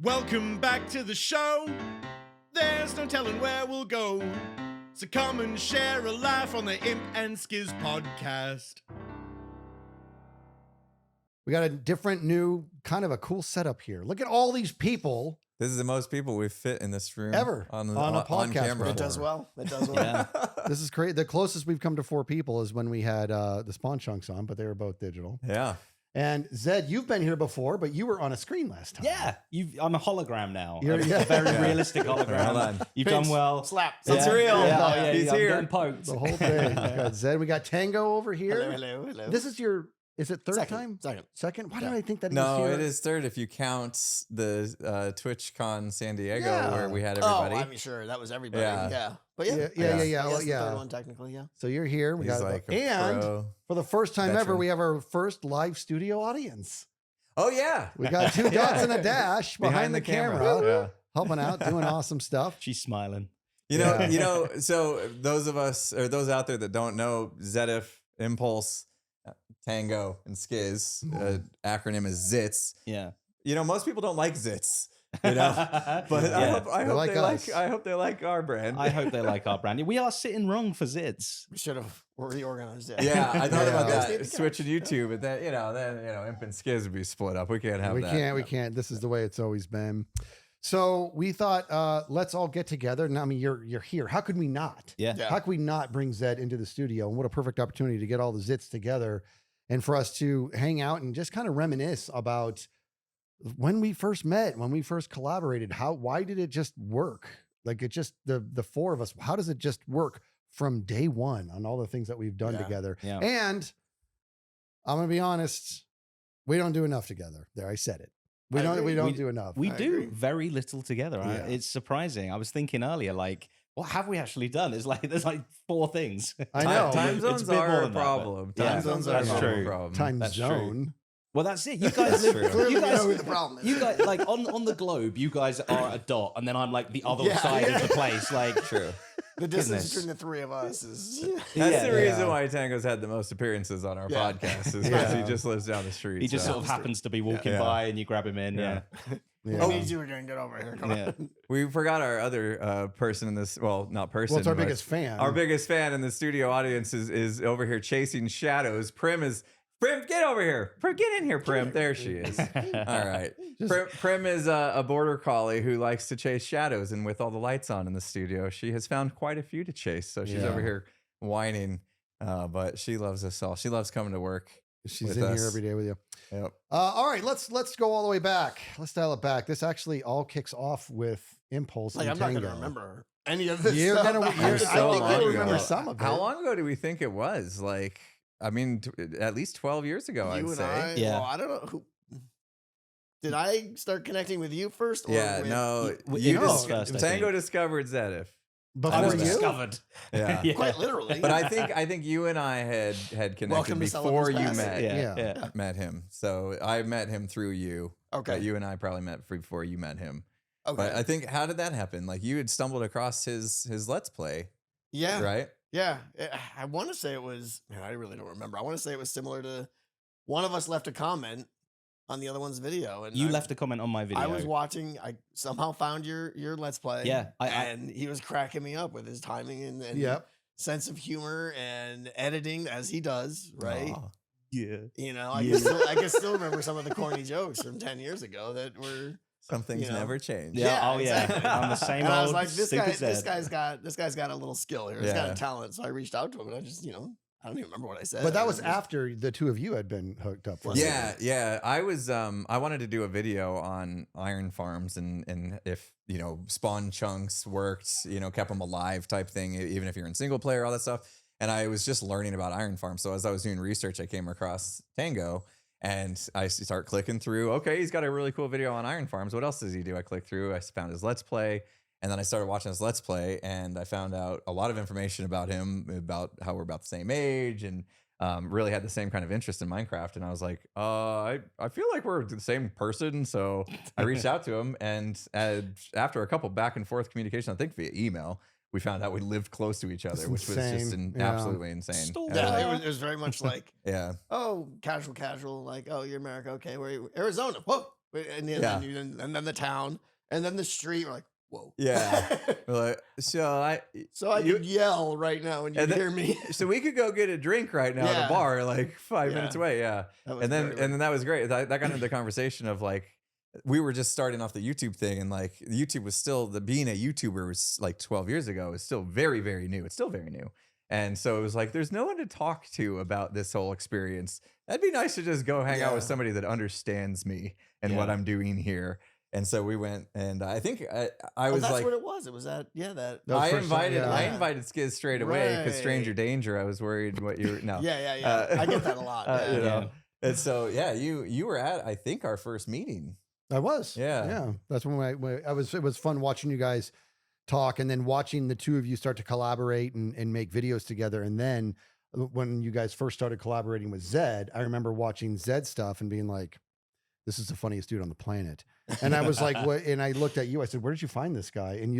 Welcome back to the show. There's no telling where we'll go. So come and share a laugh on the Imp and Skizz podcast. We got a different, new, kind of a cool setup here. Look at all these people. This is the most people we've fit in this room Ever on a podcast camera. before. It does well. It does well. Yeah. This is crazy. The closest we've come to 4 people is when we had the Spawn Chunks on, but they were both digital. Yeah. And Zed, you've been here before, but you were on a screen last time. Yeah, I'm a hologram now. You're- A yeah. very realistic hologram. Hold on. You've done well. Slap. It's real. Yeah, He's I'm here. getting poked. The whole thing. We got Zed. We got Tango over here. Hello. This is your, is it third time? Second. Second? Why did I think that No, he was here? it is third if you count the TwitchCon San Diego Yeah. where we had Oh, everybody. I'm sure that was everybody. Yeah. Yeah. But yeah. Yeah. I guess Well, the yeah. third one technically, yeah. So you're here. We He's got like a and pro. for the first time ever, veteran. we have our first live studio audience. Oh, yeah. We got 2 dots and a dash behind the camera, Yeah. helping out, doing awesome stuff. She's smiling. You know, so those of us, or those out there that don't know, Z.I.T.S, Impulse, Tango, and Skizz, acronym is ZITS. Yeah. You know, most people don't like ZITS, you know, but Yeah. I hope like us. I hope they like our brand. I hope they like our brand. We are sitting wrong for ZITS. We should have reorganized it. Yeah, I thought about Yeah. that. Switching YouTube, but then Imp and Skizz would be split up. We can't have We that. can't. We can't. This is the way it's always been. So we thought, let's all get together. And I mean, you're here. How could we not? Yeah. Yeah. How could we not bring Zed into the studio? And what a perfect opportunity to get all the zits together and for us to hang out and just kind of reminisce about when we first met, when we first collaborated. Why did it just work? Like, it just, the 4 of us, how does it just work from day one on all the things that we've done Yeah. together? Yeah. And I'm going to be honest, we don't do enough together. There, I said it. We I don't agree. do enough. We I do agree. very little together. Yeah. It's surprising. I was thinking earlier, like, what have we actually done? It's like there's like 4 things. I know. Time It's zones a bit more are a than that, but- problem. Yeah, Time zones are that's a true. problem. Time That's true. zone. Well, that's it. You guys That's live. true. Clearly You we guys, know who the problem is. you guys, like on the globe, you guys are a dot, and then I'm like the other Yeah, side yeah. of the place. Like, True. The distance Goodness. between the 3 of us is That's Yeah. the reason Yeah. why Tango's had the most appearances on our Yeah. podcast is because Yeah. he just lives down the street. he just so. sort of happens to be walking Yeah. by, and you grab him in. Yeah. Yeah. I need you again. Get over here. Come Yeah. on. We forgot our other person in this. Well, not person. Well, it's our but biggest fan. Our biggest fan in the studio audience is over here chasing shadows. Prim, get over here. Prim, get in here, Prim. There she is. All right. Prim is a border collie who likes to chase shadows, and with all the lights on in the studio, she has found quite a few to chase. So she's Yeah. over here whining, but she loves us all. She loves coming to work. She's with in us. here every day with you. Yep. All right, let's go all the way back. Let's dial it back. This actually all kicks off with Impulse Like, and I'm not Tango. going to remember any of this You're stuff. gonna- I you're- just I don't think know. you'll remember some of it. How long ago do we think it was? Like, I mean, at least 12 years ago, You I'd and say. I, Yeah. well, I don't know who. Did I start connecting with you first? Or Yeah, with, no. You You was dis- first, I Tango think. discovered ZIT. Before I was you? discovered. Yeah. Quite literally. But I think you and I had connected Welcome to before Sullivan's you Pass. met Yeah. met him. So I met him through you. Okay. But you and I probably met before you met him. Okay. But I think, how did that happen? Like, you had stumbled across his Let's Play, yeah. right? Yeah. I want to say it was, man, I really don't remember. I want to say it was similar to one of us left a comment on the other one's video. And You I, left a comment on my video. I was watching, I somehow found your Let's Play. Yeah, and he was cracking me up with his timing and Yep. sense of humor and editing as he does, right? Aw. Yeah. You know, I Yeah. can still remember some of the corny jokes from 10 years ago that were. Some things You know. never change. Yeah. Oh, yeah. exactly. I'm the same And I was old like, this stupid guy's Zed. got a little skill here. He's got Yeah. a talent. So I reached out to him, and I just, I don't even remember what I said. But that I was just- after the 2 of you had been hooked up. for a Yeah, minute. yeah. I was I wanted to do a video on iron farms and if, spawn chunks worked, kept them alive type thing, even if you're in single player, all that stuff. And I was just learning about iron farms. So as I was doing research, I came across Tango and I start clicking through. Okay, he's got a really cool video on iron farms. What else does he do? I clicked through, I found his Let's Play. And then I started watching his Let's Play, and I found out a lot of information about him, about how we're about the same age, and really had the same kind of interest in Minecraft. And I was like, I feel like we're the same person. So I reached out to him, and after a couple back and forth communication, I think via email, we found out we lived close to each other, which was just insane. Yeah. absolutely insane. Stole Yeah. Yeah, it was very much like, Yeah. oh, casual, like, oh, you're America. Okay, where are you? Arizona. Whoa. and then the town, and then the street. We're like, whoa. Yeah. We're like, so I could yell right now and you and then- hear me. so we could go get a drink right now at Yeah. a bar, like 5 minutes Yeah. away. Yeah. That was And then very and then that was great. That got into the conversation of like, we were just starting off the YouTube thing, and like YouTube was still being a YouTuber was like 12 years ago. It's still very, very new. It's still very new. And so it was like, there's no one to talk to about this whole experience. That'd be nice to just go hang out with somebody that understands me and what I'm doing here. And so we went, and I think I was that's like, what it was. It was that, that. That was I first time, invited Skizz straight away because stranger Right. danger. I was worried what you were, no. Yeah. I get that a lot. Yeah. You know? And so, yeah, you were at, I think, our first meeting. I was. Yeah. Yeah. That's when I was, it was fun watching you guys talk and then watching the two of you start to collaborate and make videos together. And then when you guys first started collaborating with Zed, I remember watching Zed stuff and being like, this is the funniest dude on the planet. And I was like, what? And I looked at you, I said, where did you find this guy? And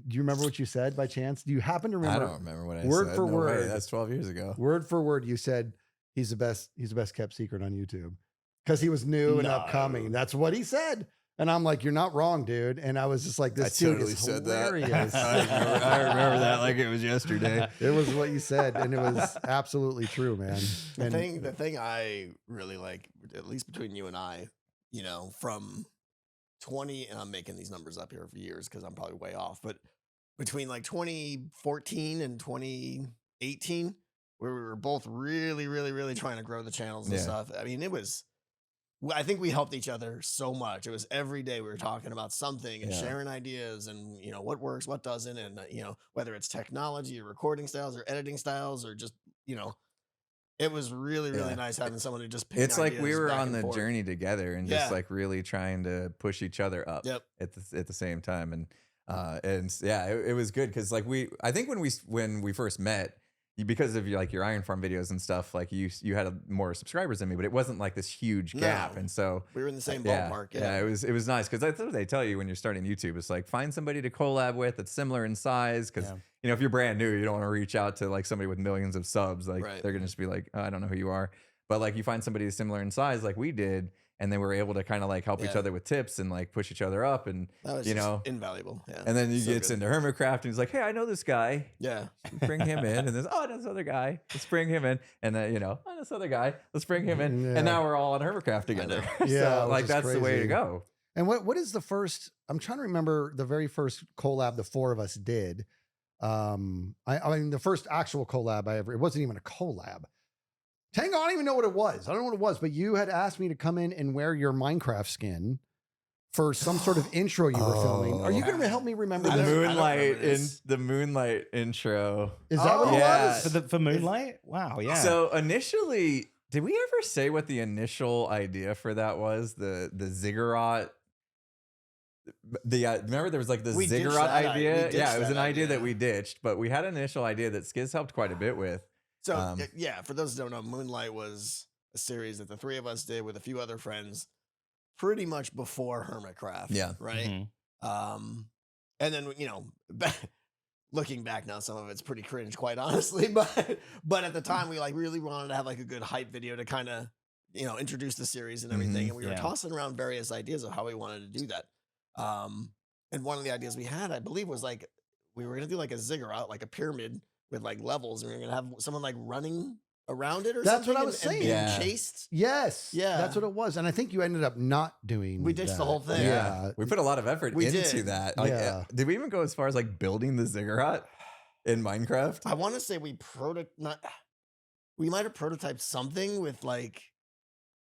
do you remember what you said by chance? Do you happen to remember? I don't remember what I word said. for No way. word. That's 12 years ago. Word for word, you said he's the best kept secret on YouTube because he was new and upcoming. That's what he said. And I'm like, you're not wrong, dude. And I was just like, this dude totally is said hilarious. that. I remember that like it was yesterday. It was what you said, and it was absolutely true, man. The And thing I really like, at least between you and I, from 20, and I'm making these numbers up here for years because I'm probably way off, but between like 2014 and 2018, where we were both really, really, really trying to grow the channels and stuff. I mean, I think we helped each other so much. It was every day we were talking about something and sharing ideas and, what works, what doesn't. And, whether it's technology or recording styles or editing styles or just, it was really, really nice having someone who just picked It's like we ideas were back on and the forth. journey together and just like really trying to push each other up at the same time. And it was good because like I think when we first met, because of your Iron Farm videos and stuff, like you had more subscribers than me, but it wasn't like this huge gap. And so we were in the same ballpark. Yeah, it was nice because that's what they tell you when you're starting YouTube. It's like find somebody to collab with that's similar in size. Because if you're brand new, you don't want to reach out to like somebody with millions of subs. Like they're gonna just be like, oh, I don't know who you are. But like you find somebody similar in size, like we did. And then we're able to kind of like help each other with tips and like push each other up, and that was just invaluable. Yeah. And then he gets into Hermitcraft and he's like, "Hey, I know this guy. Yeah, bring him in." And then this other guy, let's bring him in. And then this other guy, let's bring him in. Yeah. And now we're all on Hermitcraft together. Yeah, So like that's the way to go. And what is the first? I'm trying to remember the very first collab the four of us did. I mean, the first actual collab it wasn't even a collab. Tango, I don't even know what it was. I don't know what it was, but you had asked me to come in and wear your Minecraft skin for some sort of intro you were filming. Are you going to help me remember the moonlight intro? Is that what it was? For Moonlight? Wow, yeah. So initially, did we ever say what the initial idea for that was? The ziggurat. Remember there was like the ziggurat idea. Yeah, it was an idea that we ditched, but we had an initial idea that Skizz helped quite a bit with. So for those who don't know, Moonlight was a series that the three of us did with a few other friends, pretty much before Hermitcraft. Yeah. Right. Mm-hmm. And then looking back now, some of it's pretty cringe, quite honestly. But at the time, we like really wanted to have like a good hype video to kind of introduce the series and everything. And we were tossing around various ideas of how we wanted to do that. And one of the ideas we had, I believe, was like we were gonna do like a ziggurat, like a pyramid with like levels, and we were gonna have someone like running around it or That's something. what I was saying. And being chased. Yes. Yeah. That's what it was. And I think you ended up not doing We ditched the that. whole thing. Yeah. We put a lot of effort We into did. that. Like, did we even go as far as like building the ziggurat in Minecraft? I want to say we might have prototyped something with like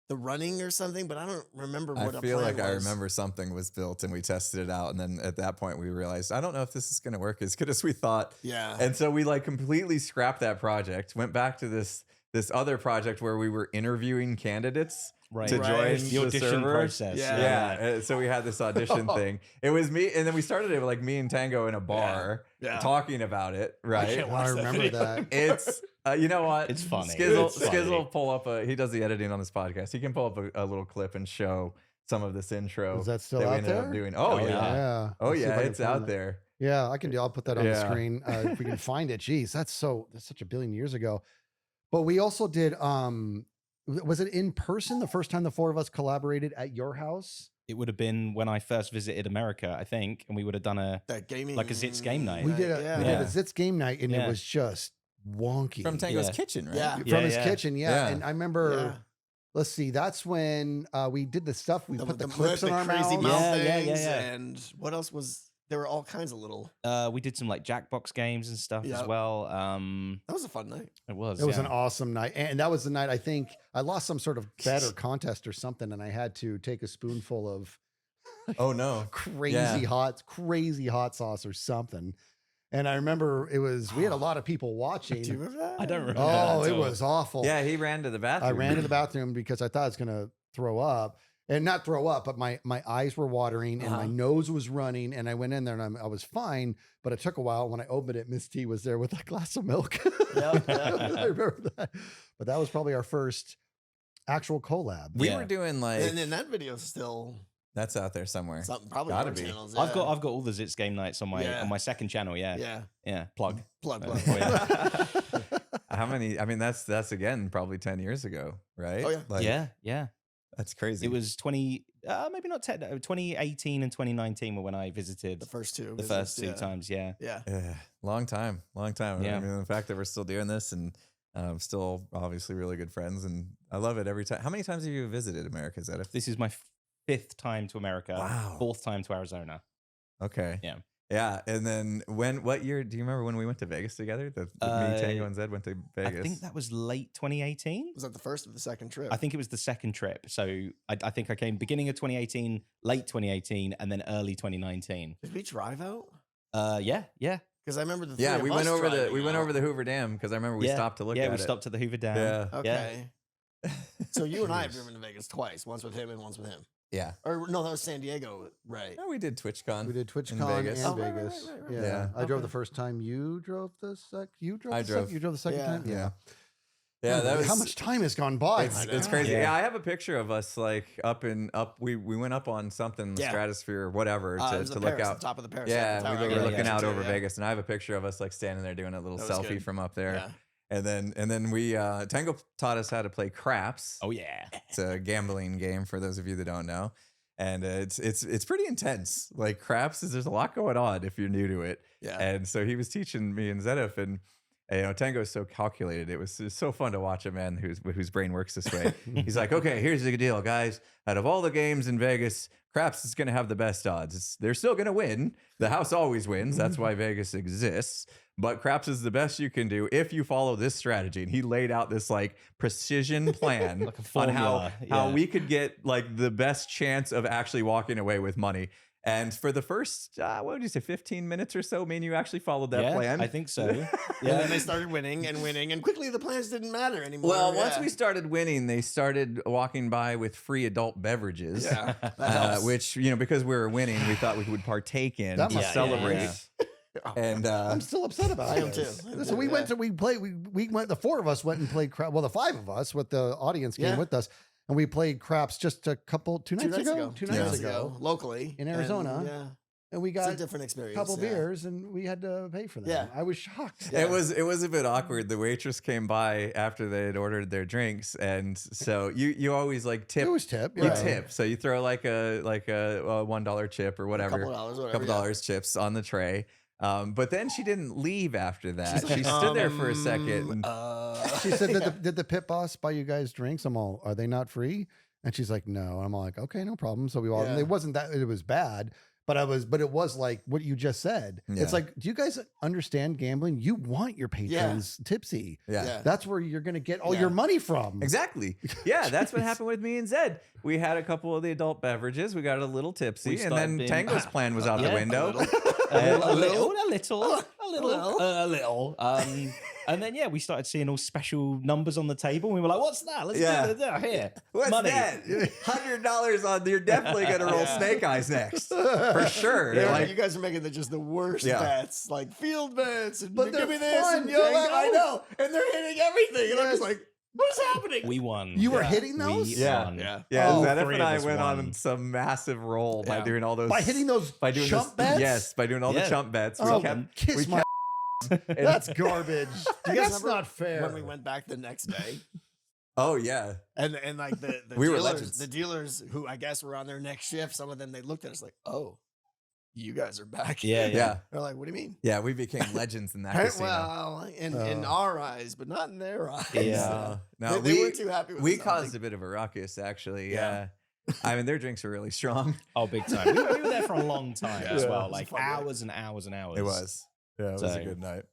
the running or something, but I don't remember what I feel plan like I was. remember something was built and we tested it out. And then at that point we realized, I don't know if this is going to work as good as we thought. Yeah. And so we like completely scrapped that project, went back to this other project where we were interviewing candidates to join the audition server. process. Yeah. So we had this audition thing. It was me. And then we started it with like me and Tango in a bar talking about it. Right. I remember that. It's, you know what? It's funny. Skizz will pull up he does the editing on this podcast. He can pull up a little clip and show some of this intro. Is that still we out ended there? up doing. Oh, Yeah. yeah. Oh Let's see if yeah. I can It's find out that. there. Yeah, I can do. I'll put that on the Yeah. screen if we can find it. Jeez, that's such a billion years ago. But we also did. Was it in person the first time the four of us collaborated at your house? It would have been when I first visited America, I think, and we would have done that gaming like a ZITS game night. We did a Yeah. ZITS game night, and Yeah. it was just wonky. From Tango's Yeah. kitchen, right? Yeah. From his kitchen, Yeah. And I remember, Yeah. let's see, that's when we did the stuff. We put the clips in our crazy mouths. mouth Yeah, things, yeah. and what else was? There were all kinds of little. We did some like Jackbox games and stuff as Yep. well. That was a fun night. It was. It was yeah. an awesome night. And that was the night I think I lost some sort of bet or contest or something, and I had to take a spoonful of Oh no. crazy hot sauce or something. And I remember we had a lot of people watching. Do you remember that? I don't remember. Oh, that it at all. was awful. Yeah, he ran to the bathroom. I ran to the bathroom because I thought I was going to throw up. And not throw up, but my eyes were watering and my nose was running. And I went in there and I was fine, but it took a while. When I opened it, Miss T was there with a glass of milk. Yep. I remember that. But that was probably our first actual collab. We Yeah. were doing like And then that video's still that's out there somewhere. something. Probably Gotta more be. channels. I've got yeah. all the ZITS game nights on Yeah. my second channel. Yeah. Yeah. Plug. Plug. Oh, plug. yeah. How many? I mean, that's again probably 10 years ago, right? Oh, yeah. Like, Yeah. that's crazy. It was 2018 and 2019 were when I visited The first two. the visits, first two times. Yeah. Yeah. Long time. Yeah. I mean, the fact that we're still doing this and still obviously really good friends, and I love it every time. How many times have you visited America, Zeta? This is my 5th time to America. Wow. 4th time to Arizona. Okay. Yeah. Yeah. And then what year? Do you remember when we went to Vegas together? Me, Tango, and Zed went to Vegas. I think that was late 2018. Was that the first or the second trip? I think it was the second trip. So I think I came beginning of 2018, late 2018, and then early 2019. Did we drive out? Yeah. Because I remember the three Yeah, of we us went over driving the out. Hoover Dam because I remember we stopped to look at it. Yeah, we stopped at the Hoover Dam. Yeah. Okay. So you and I have driven to Vegas twice. Once with him and once with him. Yeah. Or no, that was San Diego, right? No, we did TwitchCon. We did in TwitchCon Vegas. and Oh, right, Vegas. right. Yeah. Yeah. I drove Okay. the first time. You drove the second. You drove. I the drove. You drove the second Yeah. time. Yeah. Yeah, that was how much time has gone by. It's crazy. Yeah. Yeah, I have a picture of us like up. We went up on something in the Yeah. stratosphere or whatever It to was the look Paris, out. the top of the Paris. Yeah, Tower. we were yeah, looking yeah. out over Yeah. Vegas, and I have a picture of us like standing there doing a little That was selfie good. from up there. Yeah. And then we Tango taught us how to play craps. Oh yeah. It's a gambling game for those of you that don't know, and it's pretty intense. Like craps there's a lot going on if you're new to it. Yeah. And so he was teaching me and Zedif, and Tango is so calculated. It was so fun to watch a man whose brain works this way. He's like, okay, here's the deal, guys. Out of all the games in Vegas, craps is going to have the best odds. They're still going to win. The house always wins. That's why Vegas exists. But craps is the best you can do if you follow this strategy. And he laid out this like precision plan Like a on how formula, yeah. we could get like the best chance of actually walking away with money. And for the first, what would you say, 15 minutes or so, me and you actually followed that yeah, plan. I think so. And Yeah. then they started winning, and quickly the plans didn't matter anymore. Well, once Yeah. we started winning, they started walking by with free adult beverages. Yeah, that helps. Which, because we were winning, we thought we would partake in That to must- Yeah, celebrate. yeah, And I'm still upset about I am this. too. So we went. The 4 of us went and played crap. Well, the 5 of us with the audience came Yeah. with us, and we played craps just two nights ago. 2 nights Yeah. ago. locally In Arizona. And, yeah, And we it's got a different experience. a couple yeah. beers, and we had to pay for them. Yeah. I was shocked. Yeah. it was a bit awkward. The waitress came by after they had ordered their drinks, and so you always like tip. It was tip. You Yeah. tip, so you throw like a $1 chip or whatever, Couple dollars, whatever. couple yeah. dollars chips on the tray. But then she didn't leave after that. She's She like, stood there for a second. And, She said, did the pit boss buy you guys drinks? I'm all, are they not free? And she's like, no. I'm all like, okay, no problem. So we all, and Yeah. it wasn't that it was bad, but it was like what you just said. Yeah. It's like, do you guys understand gambling? You want your patrons tipsy. yeah. That's where you're going to get all Yeah. your money from. Exactly. Yeah, that's what happened with me and Zed. We had a couple of the adult beverages. We got a little tipsy, We and started then being- Tango's plan was out the Yeah, window. A little. And then we started seeing all special numbers on the table. And we were like, "What's that? Let's Yeah. do it here. What's Money." that? $100 on. You're definitely gonna roll Yeah. snake eyes next for sure. Yeah, Like, you guys are making just the worst Yeah. bets, like field bets, and But give they're me this, fun, and yo, Tango. I know, and they're hitting everything, and I'm just like, what is happening? We won. You were Yeah. hitting those? We Yeah. won. yeah, yeah, Oh, Zedif 3 and of I us went won. on some massive roll by Yeah. doing all those By hitting those by doing chump this, bets? Yes, by doing all the Yeah. chump bets. Oh, We kept kiss we my. kept- That's garbage. Do you guys That's remember not fair. when we went back the next day? Oh yeah. And like the We were dealers, legends. the dealers who I guess were on their next shift, some of them, they looked at us like, oh, you guys are back. Yeah. They're like, what do you mean? Yeah, we became legends in that Hey, casino. well, in our eyes, but not in their eyes. Yeah. No, they weren't too happy with we us, I caused think. a bit of a ruckus, actually. Yeah. I mean, their drinks are really strong. Oh, big time. We were there for a long time as Yeah. well, It was a like fun night. hours and hours and hours. It was. Yeah, it was a So- good night.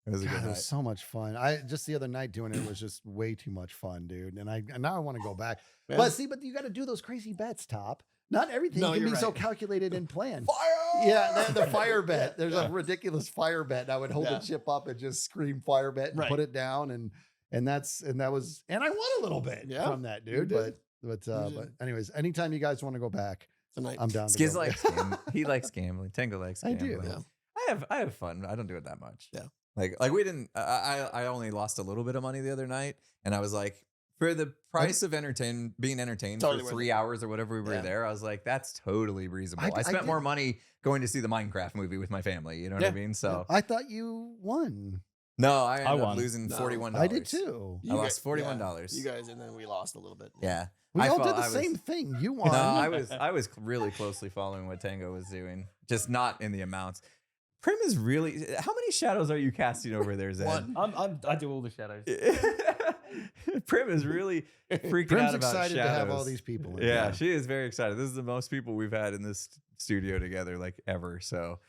It was a God, good it night. was so much fun. I just the other night doing it was just way too much fun, dude. And now I want to go back. Yeah. But you got to do those crazy bets, Top. Not everything No, can be you're so right. calculated and planned. Fire! Yeah, the fire bet. There's a ridiculous fire bet. And I would hold Yeah. the chip up and just scream fire bet and Right. put it down, and I won a little bit Yeah, from that, you dude. did. But did. anyways, anytime you guys want to go back, Tonight. I'm down. Skizz to go. likes he likes gambling. Tango likes I gambling. do. Yeah. I have fun. I don't do it that much. Yeah. Like we didn't. I only lost a little bit of money the other night, and I was like, for the price of being entertained Totally for worth 3 it. hours or whatever we were Yeah. there, I was like, that's totally reasonable. I I spent did- more money going to see the Minecraft movie with my family. You know what I Yeah. mean? So I thought you won. no, I ended up won. losing No. $41. I did too. I lost guys- $41. You guys, and then we lost a little bit. Yeah. We I all felt did the I was- same thing. You won. No, I was really closely following what Tango was doing, just not in the amounts. Prim is really. How many shadows are you casting over there, Zed? One. I do all the shadows. Prim is really freaking Prim's out about excited shadows. to have all these people. In Yeah, here. she is very excited. This is the most people we've had in this studio together, like ever. So,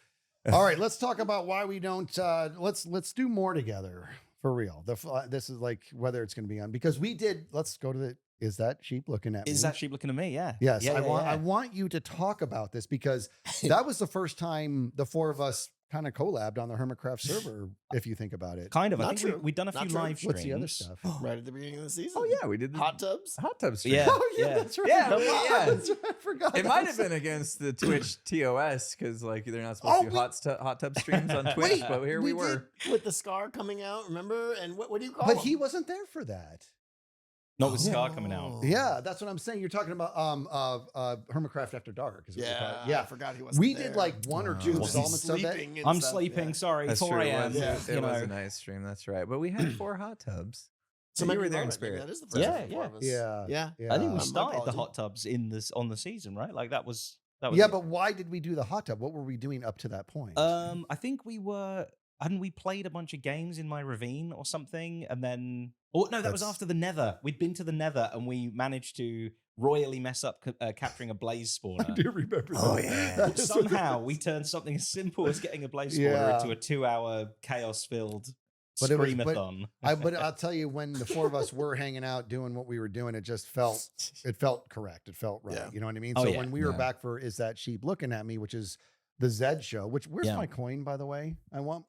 All right, let's talk about why we don't. Let's do more together for real. This is like whether it's going to be on because we did. Let's go to the. Is that sheep looking at me? Is that sheep looking at me? Yeah. Yes, Yeah, I want you to talk about this because that was the first time the four of us kind of collabed on the Hermitcraft server. If you think about it, Kind of. I Not think true. we've done a Not few true. live streams. what's the other stuff? Right at the beginning of the season. oh yeah, we did the Hot tubs. hot tub stream. Yeah. Oh yeah, yeah. that's right. Yeah, yeah. That's right. I forgot. It that might was- have been against the Twitch TOS because like they're not supposed to do hot tub streams on Twitch, Wait, but here we were. did with the scar coming out. Remember? And what do you call? But him? he wasn't there for that. Not with Scar coming out. Yeah, that's what I'm saying. You're talking about Hermitcraft After Dark. Is what we call it. Yeah. I yeah. forgot he wasn't We there. did like one or two Oh. Was he installments of that. sleeping and I'm stuff? sleeping. Yeah. Sorry. That's 4 true. a.m. It Yeah. was, you it was know. a nice stream. That's right. But we had 4 hot tubs. So maybe you were there in love it. Maybe spirit. That is the first Yeah, time for yeah. of us. Yeah. Yeah. Yeah. I think we My started the apology. hot tubs on the season, right? Like that was Yeah, it. but why did we do the hot tub? What were we doing up to that point? I think hadn't we played a bunch of games in my ravine or something, and then no, that was That's- after the Nether. We'd been to the Nether and we managed to royally mess up capturing a blaze spawner. I do remember that. Oh, yeah. That is- Somehow we turned something as simple as getting a blaze spawner Yeah. into a 2-hour chaos-filled But it was- screamathon. but I'll tell you, when the four of us were hanging out doing what we were doing, it felt correct. It felt right. Yeah. You know what I mean? Oh, So yeah. when we were Yeah. back for Is That Sheep Looking at Me, which is the Zed show, where's Yeah. my coin, by the way?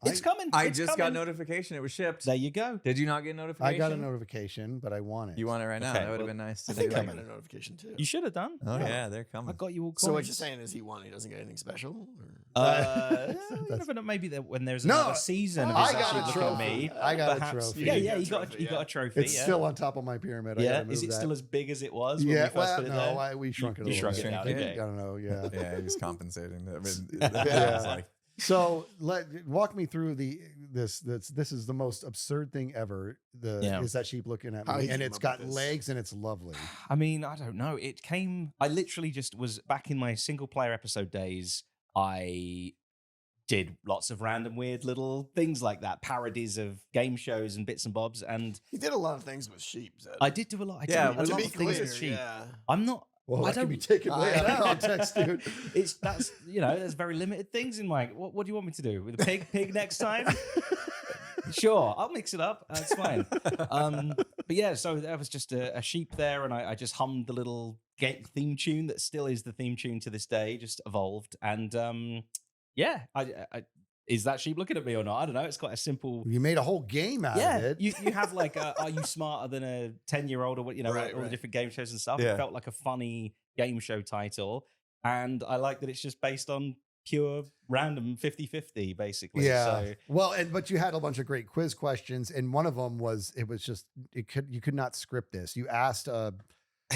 It's coming. I it's just got coming. notification. It was shipped. There you go. Did you not get a notification? I got a notification, but I want it. You want it right now? Okay, That would have well, been nice I to think do. I got a notification too. You should have done. Oh Yeah. yeah, they're I coming. got you all. So what coins. you're saying is he won. He doesn't get anything special. Or? You That's- never know. Maybe when there's No, another season of I Is That got Sheep a Looking at trophy. Me, I got a perhaps- trophy. Yeah, You yeah. got a You got trophy, you got a trophy. It's yeah. still on top of my pyramid. I Yeah, gotta move is it that. still as big as it was? When Yeah, we first well, put it no, there? we shrunk it a You little shrunk bit. it out, I okay. don't know. Yeah. Yeah, he was compensating. I mean, Yeah. that was like So walk me through this is the most absurd thing ever. Yeah. Is That Sheep Looking at How Me, he and came it's up got with this. legs and it's lovely. I mean, I don't know. I literally just was back in my single player episode days. I did lots of random weird little things like that, parodies of game shows and bits and bobs. And He did a lot of things with sheep. Zed. I did do a lot. I did Yeah, a well, to lot be of things clear, with sheep. yeah. I'm not. Well, I that can be don't. taken way out of I- context, dude. That's there's very limited things in my. What do you want me to do with a pig next time? Sure, I'll mix it up. That's fine. But yeah, so there was just a sheep there, and I just hummed the little game theme tune that still is the theme tune to this day, just evolved. And yeah, I is that sheep looking at me or not? I don't know. It's quite a simple. You made a whole game out Yeah, of it. you have like, are you smarter than a 10-year-old or what? You know, Right, all the right. different game shows and stuff. Yeah. It felt like a funny game show title, and I like that it's just based on pure random 50-50 basically. Yeah. So, Well, but you had a bunch of great quiz questions, and one of them was you could not script this. You asked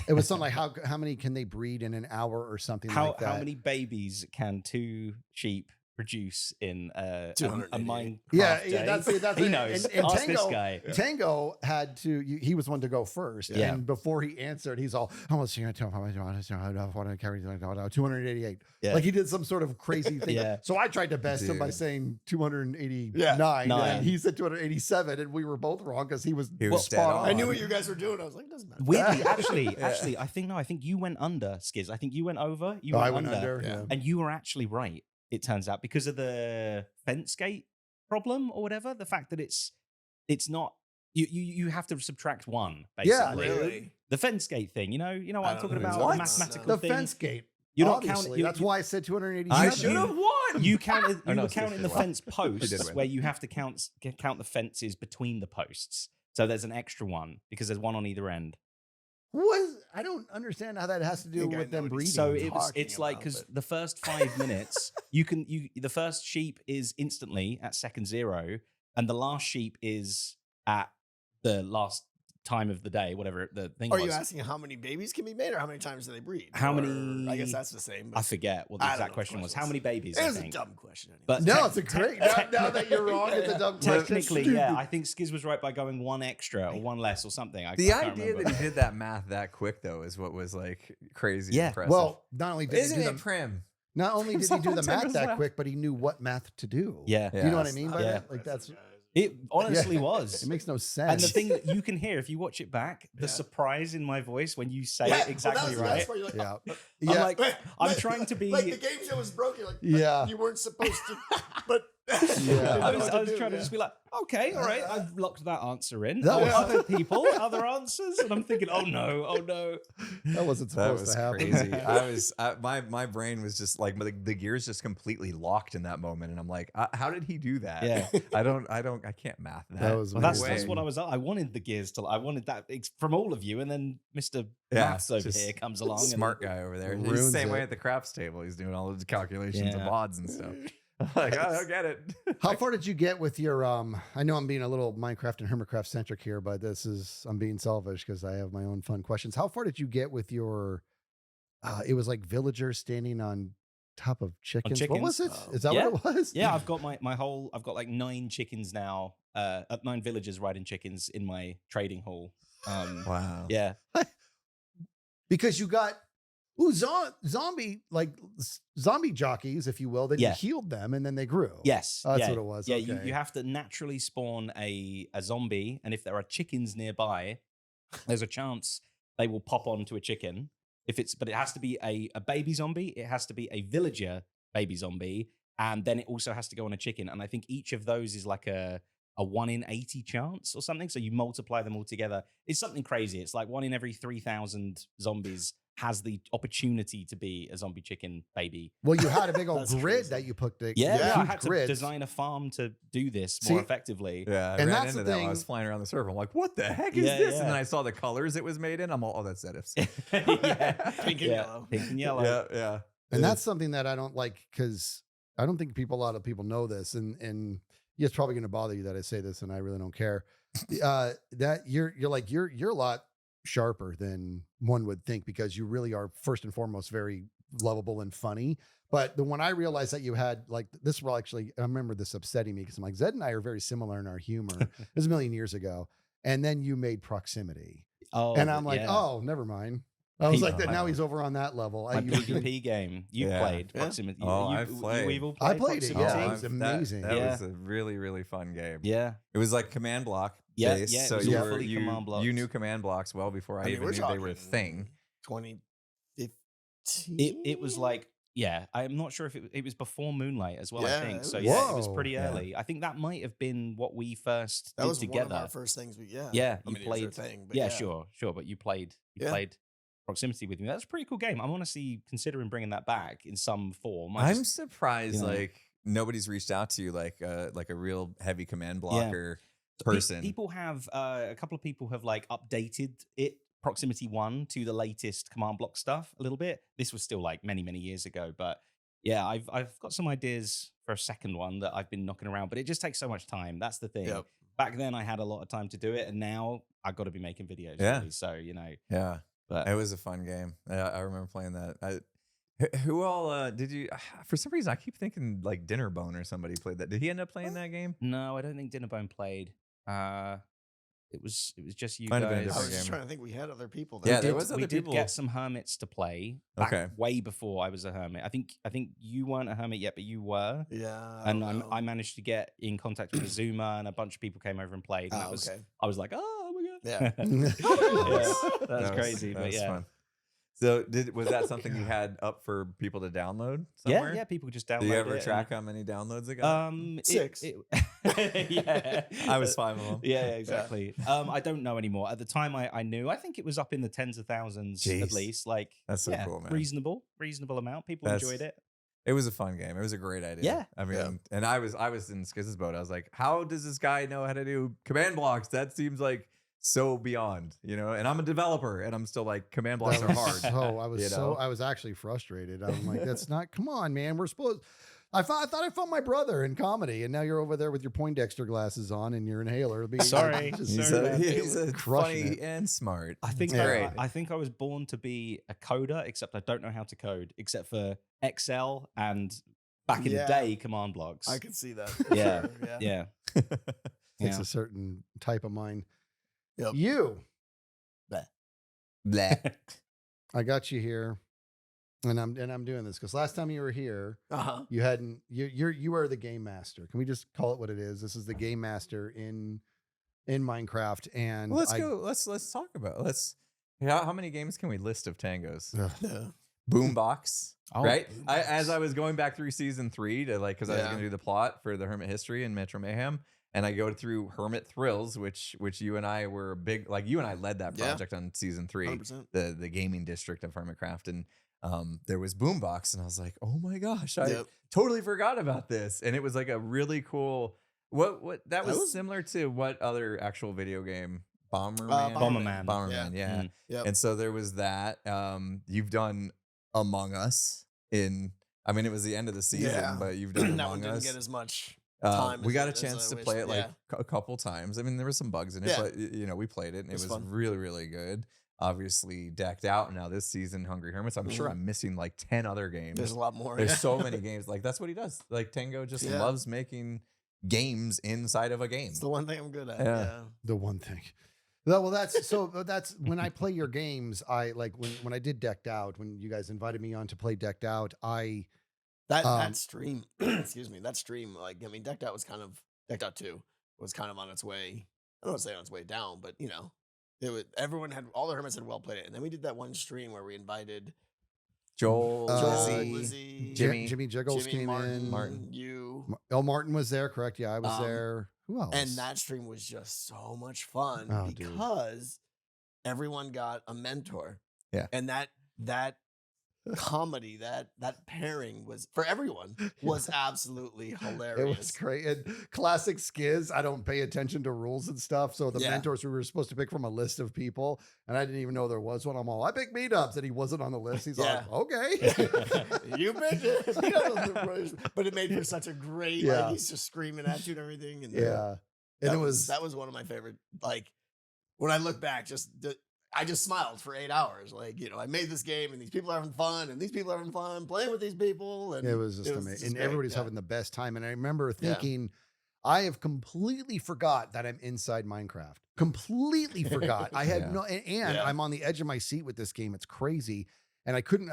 it was something like how many can they breed in an hour or something like that. how many babies can 2 sheep produce in a 288. Minecraft Yeah, day? that's he it. knows. And Ask this Tango, guy. Tango had to. He was one to go first, Yeah. and before he answered, he's all, "I want to tell him I carry 288." Yeah. Like he did some sort of crazy thing. Yeah. So I tried to best him by Dude. saying 289, Nine. and he said 287, and we were both wrong because he was He was dead spot on. on. I knew what you guys were doing. I was like, doesn't matter. Weirdly, actually, I think you went under, Skizz. I think you went over. You Oh, went I went under. Yeah. Yeah. and you were actually right. It turns out because of the fence gate problem or whatever, the fact that it's not you have to subtract one. Yeah, Basically, Really? the fence gate thing. You know what I I'm don't talking know about. what The that's- mathematical The thing. fence gate. You're not Obviously, counting. that's why I said 287. I You- should have won. You counted. Oh, You no, were it's counting the 51. fence did posts win. where you have to count the fences between the posts. So there's an extra one because there's one on either end. I don't understand how that has to do think I with know them what breeding. he's So talking it's like about, because but- the first 5 minutes the first sheep is instantly at second 0, and the last sheep is at the last time of the day, whatever the thing Are was. you asking how many babies can be made or how many times do they breed? How Or- many- I guess that's the same. I forget what the I don't know exact what question the was. question How was. many babies? It I was a think. dumb question. Anyway. But No, te- it's a great. Now that you're wrong, it's a dumb question. Technically, Stupid. yeah. I think Skizz was right by going one extra or one less or something. I The can't idea remember. that he did that math that quick though is what was like crazy Yeah. impressive. Well, not only did isn't he do it the, prim? not only did he do the Sometimes math it's that like- quick, but he knew what math to do. Yeah. Do you know what I Yes. mean by Yeah. that? Like that's It honestly Yeah. was. it makes no And sense. the thing that you can hear if you watch it back, the Yeah. surprise in my voice when you say Yeah, it exactly well, that was the right. best part. You're yeah, I'm yeah, like, I'm trying to be. Like the game show was broke. You're like, Yeah. you weren't supposed to, but Yeah. I was trying to just be like, okay, all right, I've locked that answer in. That was- Other people, other answers, and I'm thinking, oh no. that wasn't That supposed was to happen. crazy. my brain was just like the gears just completely locked in that moment, and I'm like, how did he do that? Yeah. I can't math that. That was Well, No that's way. what I was. I wanted the gears to. I wanted that from all of you, and then Mr. Yeah, Maths over just here comes along. Smart guy over there. He's the ruins same way it. at the craps table. He's doing all the calculations of Yeah. odds and stuff. I'm like, I don't get it. How far did you get with your I know I'm being a little Minecraft and Hermitcraft centric here, but I'm being selfish because I have my own fun questions. How far did you get with your it was like villagers standing on top of chickens. What was it? chickens. Is that Yeah. what it was? Yeah, I've got my whole. I've got like 9 chickens now. 9 villagers riding chickens in my trading hall. Wow. Yeah, Because you got zombie jockeys, if you will. Then Yeah. you healed them and then they grew. yes, Oh, that's yeah. what it was. Yeah, Okay. you have to naturally spawn a zombie, and if there are chickens nearby, there's a chance they will pop onto a chicken. But it has to be a baby zombie. It has to be a villager baby zombie, and then it also has to go on a chicken. And I think each of those is like a 1 in 80 chance or something. So you multiply them all together. It's something crazy. It's like 1 in every 3,000 zombies has the opportunity to be a zombie chicken baby. Well, you had a big old That's grid crazy. that you put the Yeah, huge I had to grids. design a farm to do this See- more effectively. Yeah, I And ran that's into the that when I was thing- flying around the server. I'm like, what the heck is Yeah, this? yeah. And then I saw the colors it was made in. I'm all, oh, that's ZITS. yeah. Pink and yellow. Pink and yellow. Yeah, yeah. And that's something that I don't like because I don't think a lot of people know this, and yeah, it's probably going to bother you that I say this, and I really don't care. That you're a lot sharper than one would think because you really are first and foremost very lovable and funny. But when I realized that you had like this, well, actually, I remember this upsetting me because I'm like Zed and I are very similar in our humor. It was a million years ago, and then you made proximity, Oh, and I'm like, yeah. oh, never mind. I was P- like that. Now Oh. he's over on that level. My you were doing- PvP game. You Yeah. played Yeah. Proximity. Oh, you, I've played. You evil I played played it, Proximity? yeah. Oh, It was that- amazing. That, Yeah. was a really, really fun game. Yeah. It was like command block Yeah, based. yeah, it so was you all were fully command blocks. you knew command blocks well before I, mean, even we're knew they were a talking thing. 2015. It was like, yeah, I'm not sure if it was before Moonlight as well, Yeah, I think. it So was- yeah, it was Whoa. pretty Yeah. early. I think that might have been what we first That did was together. one of our first things. Yeah, Yeah, I you mean, it was our played. thing, but Yeah, sure. But you played. You Yeah. played Proximity with me. That's a pretty cool game. I'm honestly considering bringing that back in some form. I'm surprised you know. like nobody's reached out to you like a real heavy command Yeah. blocker Pe- person. People have a couple of people have like updated it Proximity 1 to the latest command block stuff a little bit. This was still like many years ago, but yeah, I've got some ideas for a second one that I've been knocking around, but it just takes so much time. That's the thing. Yep. Back then I had a lot of time to do it, and now I've got to be making videos. Yeah. Really, so Yeah. but It was a fun game. I remember playing that. Who all did you? For some reason, I keep thinking like Dinnerbone or somebody played that. Did he end up playing that game? No, I don't think Dinnerbone played. It was just you Might have been a guys. I different was just game. trying to think. We had other people. Yeah, There. there was other we did people. get some hermits to play back Okay. way before I was a hermit. I think you weren't a hermit yet, but you were. Yeah. And I managed to get in contact with Azuma, and a bunch of people came over and played. And Oh, okay. I was like, oh my god, Yeah. yeah, that's was- crazy. that But was yeah, fun. So was that something you had up for people to download somewhere? yeah, people just download Do you ever it track how many downloads it got? 6. Yeah, I was 5 of them. Yeah, exactly. I don't know anymore. At the time, I knew. I think it was up in the tens of thousands at Jeez. least. Like, That's so yeah, cool, man. reasonable amount. People enjoyed it. It was a fun game. It was a great idea. Yeah. I mean, Yeah. and I was in Skizz's boat. I was like, how does this guy know how to do command blocks? That seems like so beyond, and I'm a developer and I'm still like, command blocks are hard. I was actually frustrated. I'm like, that's not, come on, man. I thought I found my brother in comedy, and now you're over there with your Poindexter glasses on and your inhaler. It'll be Sorry. He's Sorry, man. a Crushing funny it. and smart. I think It's great. I think I was born to be a coder, except I don't know how to code, except for Excel and back in the Yeah. day command blocks. I can see that. Yeah. Sure, Yeah. It's Yeah. a certain type of mind. Yep. You, Blah. I got you here, and I'm doing this because last time you were here, Uh-huh. you hadn't. You are the game master. Can we just call it what it is? This is the game master in Minecraft, and Well, let's go. Let's talk about. How many games can we list of Tangos? Ugh. Yeah. Boombox, Oh, right? Boombox. As I was going back through season 3 to because I was Yeah. going to do the plot for the Hermit History and Metro Mayhem, and I go through Hermit Thrills, which you and I were big. Like you and I led that Yeah. project on season 3, 100%. the gaming district of Hermitcraft, and there was Boombox, and I was like, oh my gosh, I Yep. totally forgot about this, and it was like a really cool. What that was similar to what other actual video game? Bomberman. Bomberman, yeah. Mm. Yep. And so there was that. You've done Among Us it was the end of the season, Yeah. but you've done That one Among didn't Us. get as much time. We as got a as chance I to wished. play it like Yeah. a couple times. I mean, there were some bugs in it, Yeah. but we played it and it was fun. really, really good. Obviously decked out now this season, Hungry Hermits. I'm sure Mhm. I'm missing like 10 other games. There's a lot more. There's yeah. so many games. Like that's what he does. Like Tango just Yeah. loves making games inside of a game. It's the one thing I'm good at. Yeah. Yeah. the one thing. Well, that's when I play your games. I like when I did Decked Out. When you guys invited me on to play Decked Out, That stream, excuse me, that stream, Decked Out 2 was kind of on its way. I don't want to say on its way down, but all the hermits had well played it. And then we did that one stream where we invited Joel, Lizzie, Lizzie, Jimmy. Jiggles came in. Martin. you. Martin was there, correct? Yeah, I was there. Who else? And that stream was just so much fun Oh, dude. because everyone got a mentor. Yeah. And that comedy, that pairing was for everyone was absolutely hilarious. It was great. And classic Skizz, I don't pay attention to rules and stuff. So the Yeah. mentors we were supposed to pick from a list of people, and I didn't even know there was one. I picked meetups, and he wasn't on the list. He's Yeah. like, okay. You picked it. But it made for such a great, Yeah. he's just screaming at you and everything. And Yeah. And that it was that was one of my favorite. When I look back, I just smiled for 8 hours. I made this game and these people are having fun and these people are having fun playing with these people. And it was just amazing. And great, everybody's yeah. having the best time. And I remember thinking, I have completely forgot that I'm inside Minecraft. Completely forgot. I had Yeah. I'm on the edge of my seat with this game. It's crazy. And I couldn't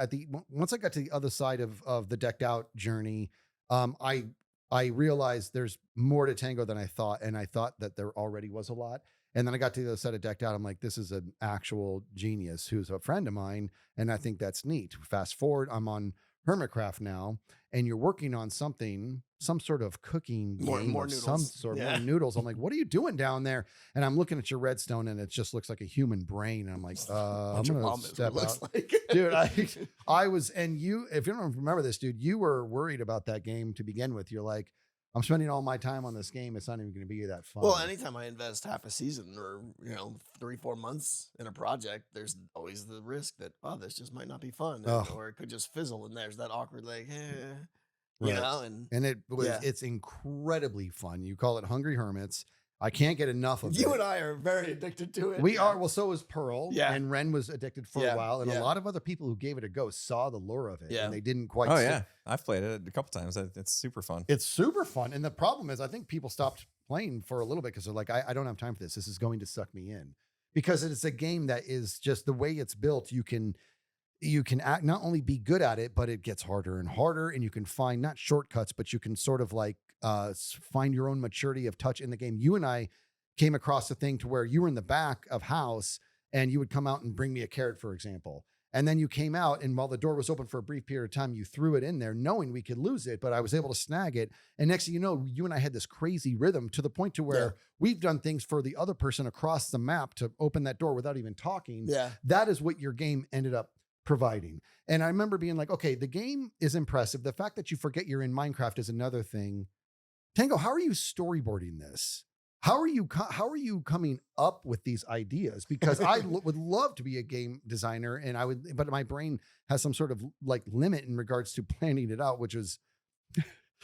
once I got to the other side of the Decked Out journey, I realized there's more to Tango than I thought. And I thought that there already was a lot. And then I got to the other side of Decked Out. I'm like, this is an actual genius who's a friend of mine. And I think that's neat. Fast forward, I'm on Hermitcraft now, and you're working on some sort of cooking game More of some noodles. sort of Yeah. more noodles. I'm like, what are you doing down there? And I'm looking at your redstone, and it just looks like a human brain. And I'm like, I'm Bunch of gonna vomit is what step it looks out. like. Dude, I was, and you, if you don't remember this, dude, you were worried about that game to begin with. You're like, I'm spending all my time on this game. It's not even going to be that fun. Well, anytime I invest half a season or 3-4 months in a project, there's always the risk that this just might not be fun, or it could just fizzle. And there's that awkward Right. and And Yeah. it's incredibly fun. You call it Hungry Hermits. I can't get enough of it. You and I are very addicted to it. We are. Well, so is Pearl. Yeah. And Ren was addicted for a while. And a lot of other people who gave it a go saw the lure of it. Yeah. And they didn't quite Oh stick. yeah, I've played it a couple times. It's super fun. It's super fun. And the problem is, I think people stopped playing for a little bit because they're like, I don't have time for this. This is going to suck me in. Because it's a game that is just the way it's built. You can act, not only be good at it, but it gets harder and harder. And you can find not shortcuts, but you can sort of like find your own maturity of touch in the game. You and I came across a thing to where you were in the back of house and you would come out and bring me a carrot, for example. And then you came out, and while the door was open for a brief period of time, you threw it in there knowing we could lose it, but I was able to snag it. And next thing you know, you and I had this crazy rhythm to the point to where we've done things for the other person across the map to open that door without even talking. Yeah. That is what your game ended up providing. And I remember being like, okay, the game is impressive. The fact that you forget you're in Minecraft is another thing. Tango, how are you storyboarding this? How are you coming up with these ideas? Because I would love to be a game designer, and but my brain has some sort of like limit in regards to planning it out, which is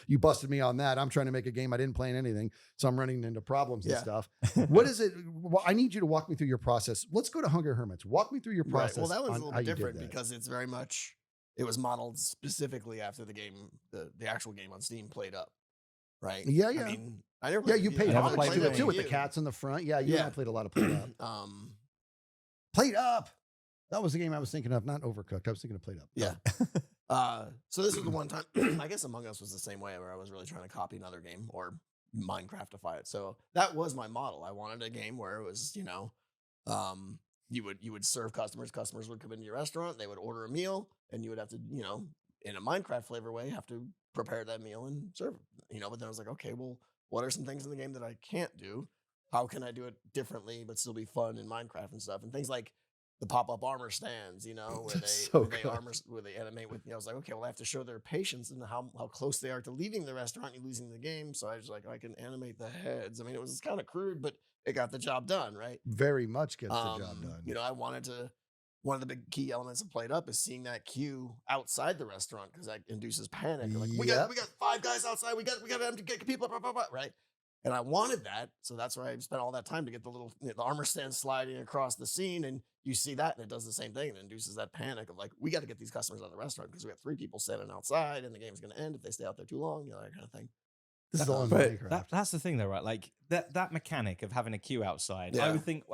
you busted me on that. I'm trying to make a game. I didn't plan anything, so I'm running into problems and stuff. What is it? Well, I need you to walk me through your process. Let's go to Hungry Hermits. Walk me through your process. Right. Well, that one's a on little how bit you did different that. because it's very much, it was modeled specifically after the game, the actual game on Steam Played Up. Right. Yeah, yeah. I mean, I never. Yeah, you paid never homage played to it it too with the you. cats in the front. Yeah, you and I played a lot of Played Up. Played Up. That was the game I was thinking of, not Overcooked. I was thinking of Played Up. Yeah. So this was the one time, I guess Among Us was the same way, where I was really trying to copy another game or Minecraftify it. So that was my model. I wanted a game where it was, you would serve customers. Customers would come into your restaurant. They would order a meal, and you would have to, in a Minecraft flavor way, have to prepare that meal and serve it. But then I was like, okay, well, what are some things in the game that I can't do? How can I do it differently but still be fun in Minecraft and stuff? And things like the pop-up armor stands, where they animate with. I was like, okay, well, I have to show their patience and how close they are to leaving the restaurant and losing the game. So I was like, I can animate the heads. I mean, it was kind of crude, but it got the job done, right? Very much gets the job done. I wanted to. One of the big key elements of Played Up is seeing that queue outside the restaurant because that induces panic. Like, we got 5 guys outside. We got them to get people, right? And I wanted that, so that's why I spent all that time to get the little the armor stand sliding across the scene, and you see that, and it does the same thing. It induces that panic of like, we got to get these customers out of the restaurant because we have 3 people standing outside, and the game's going to end if they stay out there too long, that kind of thing. This is all in But Minecraft. That's the thing, though, right? Like that mechanic of having a queue outside. Yeah. I would think,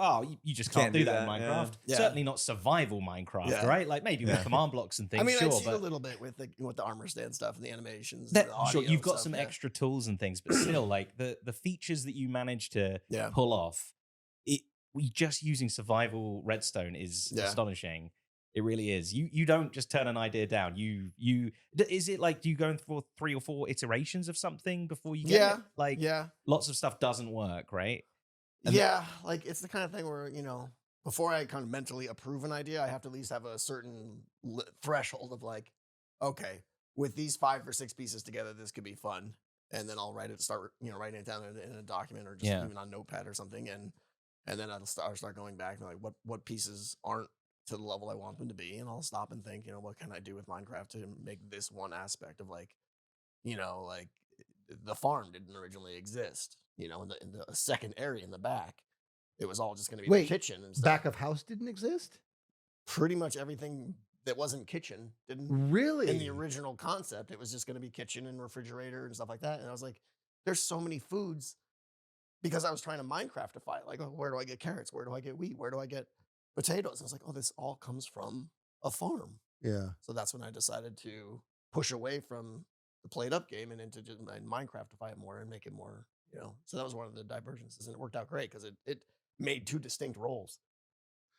you just can't do that in Minecraft. Yeah. Certainly not survival Minecraft, Yeah. right? Like maybe with command blocks and things. I mean, sure, I've seen but a little bit with the armor stand stuff and the animations. that, the audio sure, you've and got stuff, some yeah. extra tools and things, but still, like the features that you manage to Yeah. pull off, we just using survival redstone is Yeah. astonishing. It really is. You don't just turn an idea down. Is it like, do you go in for 3 or 4 iterations of something before you get it? Like lots of stuff doesn't work, right? And like it's the kind of thing where, before I kind of mentally approve an idea, I have to at least have a certain threshold of like, okay, with these 5 or 6 pieces together, this could be fun. And then I'll start writing it down in a document or just even on Notepad or something. And then I'll start going back and like, what pieces aren't to the level I want them to be, and I'll stop and think, what can I do with Minecraft to make this one aspect of like the farm didn't originally exist, in the second area in the back, it was all just going to be the kitchen and stuff. Back of house didn't exist? Pretty much everything that wasn't kitchen didn't. Really? In the original concept, it was just going to be kitchen and refrigerator and stuff like that. And I was like, there's so many foods, because I was trying to Minecraftify it. Like, where do I get carrots? Where do I get wheat? Where do I get potatoes? I was like, this all comes from a farm. Yeah. So that's when I decided to push away from the Played Up game and into just Minecraftify it more and make it more, So that was one of the divergences, and it worked out great because it made 2 distinct roles.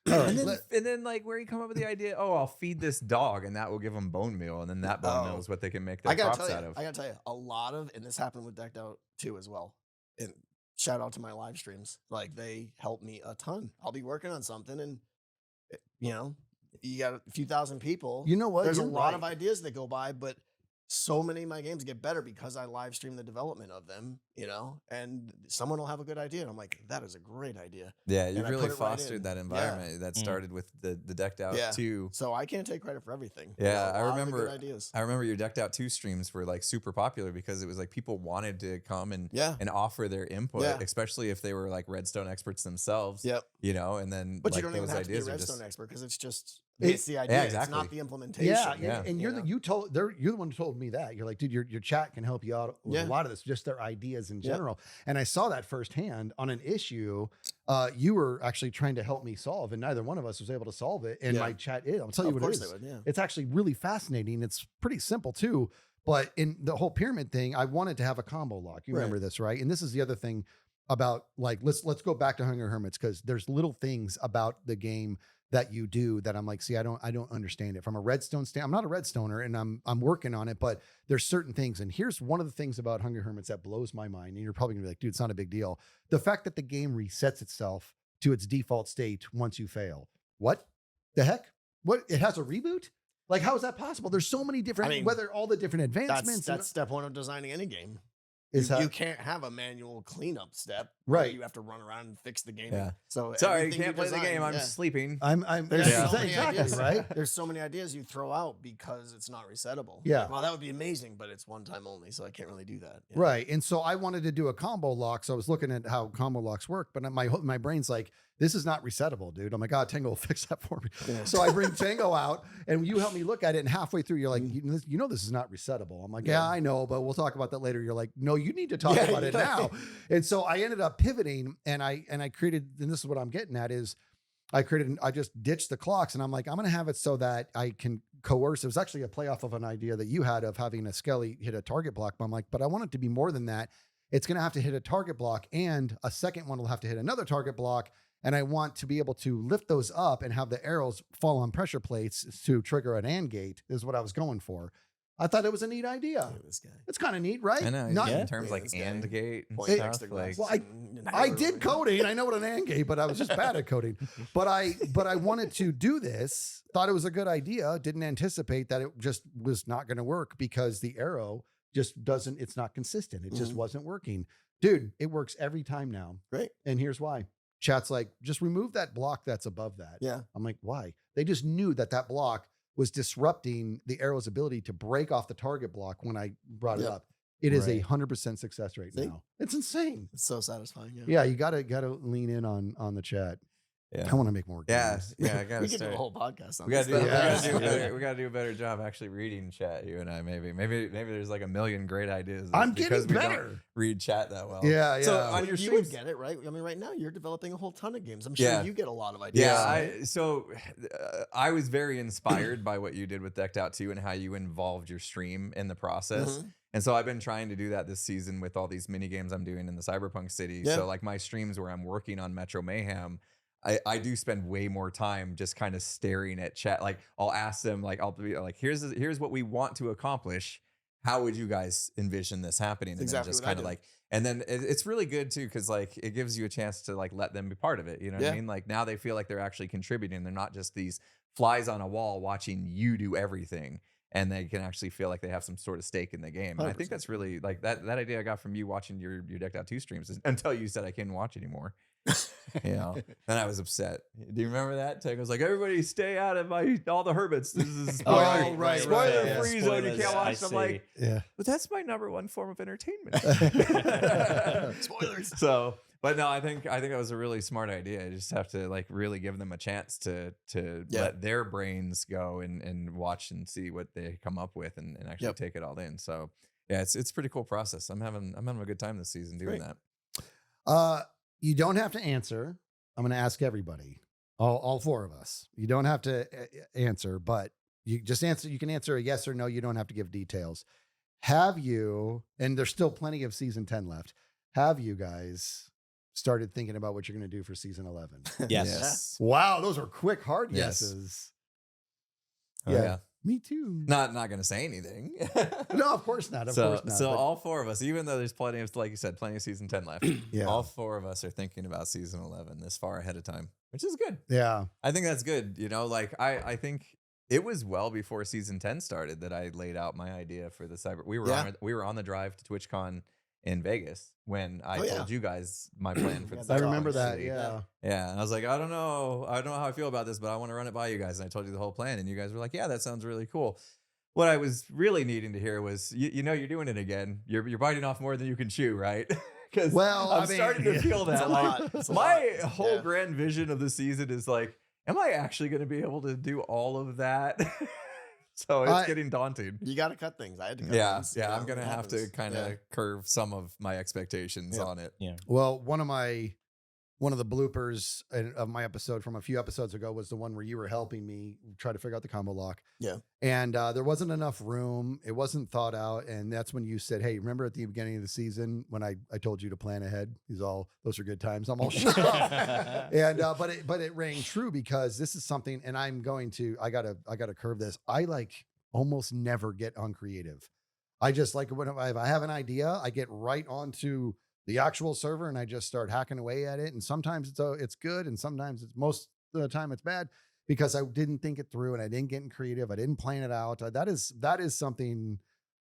And then like, where you come up with the idea, I'll feed this dog and that will give them bone meal, and then that bone meal is what they can make their crops out of. I gotta tell you, a lot of, and this happened with Decked Out too as well. And shout out to my live streams. Like, they help me a ton. I'll be working on something and, you got a few thousand people. You know what? There's You're a lot right. of ideas that go by, but so many of my games get better because I live stream the development of them, and someone will have a good idea. And I'm like, that is a great idea. Yeah, you And I really put it right in. fostered that Yeah. environment that started with the decked out Yeah. 2. So I can't take credit for everything. Yeah, A I lot of remember. good ideas. I remember your decked out 2 streams were like super popular because it was like people wanted to come and Yeah. offer their input, Yeah. especially if they were like Redstone experts themselves. Yep. And then But like you don't even those have to be a ideas are Redstone just expert because it's just It- it's the idea. It's exactly. not the implementation. Yeah, Yeah. and you're the one who told me that. You're like, dude, your chat can help you out with a Yeah. lot of this, just their ideas in Yeah. general. And I saw that firsthand on an issue you were actually trying to help me solve, and neither one of us was able to solve it. And Yeah. my chat is. I'll tell you Of what it course is. they would, yeah. It's actually really fascinating. It's pretty simple too. But in the whole pyramid thing, I wanted to have a combo lock. You Right. remember this, right? And this is the other thing about like let's go back to Hunger Hermits, because there's little things about the game that you do that I'm like, see, I don't understand it from a Redstone stand. I'm not a Redstoner, and I'm working on it, but there's certain things. And here's one of the things about Hunger Hermits that blows my mind. And you're probably gonna be like, dude, it's not a big deal. The fact that the game resets itself to its default state once you fail. What the heck? What? It has a reboot? Like, how is that possible? There's so many different, whether all the different advancements. That's step one of designing any game. Is You can't have a manual cleanup step. Right. You have to run around and fix the game. Yeah. So Sorry, you everything can't play the design, game. I'm yeah. sleeping. I'm There's Yeah. so many exactly ideas, right. There's so many ideas you throw out because it's not resettable. Yeah. Like, well, that would be amazing, but it's one time only, so I can't really do that. Right. And so I wanted to do a combo lock. So I was looking at how combo locks work, but my brain's like, this is not resettable, dude. I'm like, God, Tango will fix that for me. Yeah. So I bring Tango out and you help me look at it. And halfway through, you're like, you know, this is not resettable. I'm like, yeah, I know, but we'll talk about that later. You're like, no, you need to talk about it now. And so I ended up pivoting and I created, and this is what I'm getting at is I just ditched the clocks and I'm like, I'm going to have it so that I can coerce. It was actually a playoff of an idea that you had of having a Skelly hit a target block. But I'm like, but I want it to be more than that. It's going to have to hit a target block and a second one will have to hit another target block. And I want to be able to lift those up and have the arrows fall on pressure plates to trigger an AND gate is what I was going for. I thought it was a neat idea. Look at this guy. It's kind of neat, right? I know. Not, In terms Yeah, like this guy AND gate and Point stuff. extra Like, glass Well, and I hammer did over. coding. I know what an AND gate, but I was just bad at coding. But I wanted to do this, thought it was a good idea, didn't anticipate that it just was not going to work because the arrow just doesn't, it's not consistent. It just wasn't working. Dude, it works every time now. Great. And here's why. Chat's like, just remove that block that's above that. Yeah. I'm like, why? They just knew that block was disrupting the arrow's ability to break off the target block when I brought it Yep. up. It is Right. 100% success rate See? now. It's insane. It's so satisfying. Yeah. Yeah, you gotta lean in on the chat. yeah. I want to make more Yeah. games. Yeah. I gotta We could do start. a whole podcast on We gotta this. do. Yeah. We gotta do a better job actually reading chat. You and I maybe there's like a million great ideas. I'm because getting we don't better. read chat that well. Yeah, So yeah. on your you would streams, get it, right? I mean, right now you're developing a whole ton of games. I'm sure Yeah. you get a lot of ideas. yeah. right? I was very inspired by what you did with Decked Out 2 and how you involved your stream in the process. Mhm. And so I've been trying to do that this season with all these mini games I'm doing in the Cyberpunk city. Yeah. So like my streams where I'm working on Metro Mayhem, I do spend way more time just kind of staring at chat. Like I'll ask them, like I'll be like, here's what we want to accomplish. How would you guys envision this happening? And Exactly then just what I kind of do. like, and then it's really good too because like it gives you a chance to like let them be part of it. You know what I Yeah. mean? Like now they feel like they're actually contributing. They're not just these flies on a wall watching you do everything. And they can actually feel like they have some sort of stake in the game. And I think 100%. that's really like that idea I got from you watching your Decked Out 2 streams until you said I couldn't watch anymore. Then I was upset. Do you remember that? Tango was like, everybody stay out of all the hermits. This is Oh, spoiler, right, spoiler right, yeah, free zone. You spoilers, can't I watch. I'm see. like, Yeah. but that's my number one form of entertainment. Spoilers. So, but no, I think that was a really smart idea. You just have to like really give them a chance to Yeah. let their brains go and watch and see what they come up with and actually Yep. take it all in. So yeah, it's a pretty cool process. I'm having a good time this season doing Great. that. You don't have to answer. I'm going to ask everybody, all four of us. You don't have to answer, but you just answer. You can answer a yes or no. You don't have to give details. Have you, and there's still plenty of season 10 left. Have you guys started thinking about what you're going to do for season 11? Yes. Wow. Those are quick, hard Yes. yeses. Oh, Yeah. yeah. Me too. Not going to say anything. No, of course not. Of so course not. so but- all four of us, even though there's plenty of, like you said, plenty of season 10 left, Yeah. all four of us are thinking about season 11 this far ahead of time, which is good. yeah. I think that's good. You know, like I think it was well before season 10 started that I laid out my idea for the cyber. We were on the drive to TwitchCon in Vegas when I told you guys my plan for the I cyber. remember that. City. Yeah. Yeah, and I was like, I don't know how I feel about this, but I want to run it by you guys. And I told you the whole plan, and you guys were like, yeah, that sounds really cool. What I was really needing to hear was, you know, you're doing it again. You're biting off more than you can chew, right? Because I'm starting to feel that. Like, my whole grand vision of the season is like, am I actually going to be able to do all of that? So it's getting daunting. You got to cut things. I had to cut things. Yeah, I'm going to have to kind of curve some of my expectations on it. Yeah. Well, one of the bloopers of my episode from a few episodes ago was the one where you were helping me try to figure out the combo lock. Yeah. And there wasn't enough room. It wasn't thought out. And that's when you said, hey, remember at the beginning of the season when I told you to plan ahead? Those are good times. I'm all shut up. And but it rang true because this is something, and I gotta curve this. I like almost never get uncreative. I just like if I have an idea, I get right onto the actual server and I just start hacking away at it. And sometimes it's good, and sometimes most of the time it's bad because I didn't think it through and I didn't get creative. I didn't plan it out. That is something.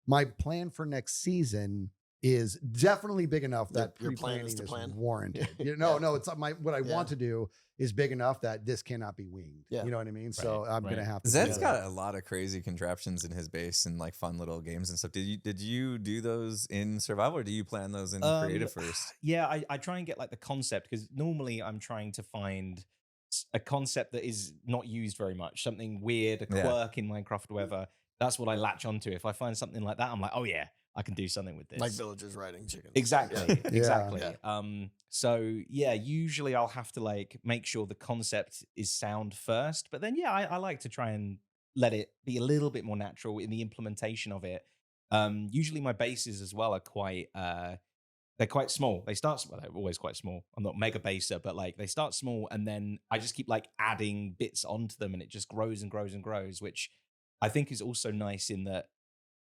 My plan for next season is definitely big enough that your plan is pre-planning to plan. warranted. No, it's what I want to do is big enough that this cannot be winged. Yeah. You know what I mean? So I'm gonna have to. Zed's got a lot of crazy contraptions in his base and like fun little games and stuff. Did you do those in survival, or do you plan those in creative first? Yeah, I try and get like the concept, because normally I'm trying to find a concept that is not used very much, something weird, a quirk in Minecraft or whatever. That's what I latch onto. If I find something like that, I'm like, oh yeah, I can do something with this. Like villagers riding chickens. Exactly. Yeah. Exactly. Yeah. So yeah, usually I'll have to like make sure the concept is sound first, but then I like to try and let it be a little bit more natural in the implementation of it. Usually my bases as well are quite they're quite small. They're always quite small. I'm not mega baser, but like they start small and then I just keep like adding bits onto them and it just grows and grows and grows, which I think is also nice in that,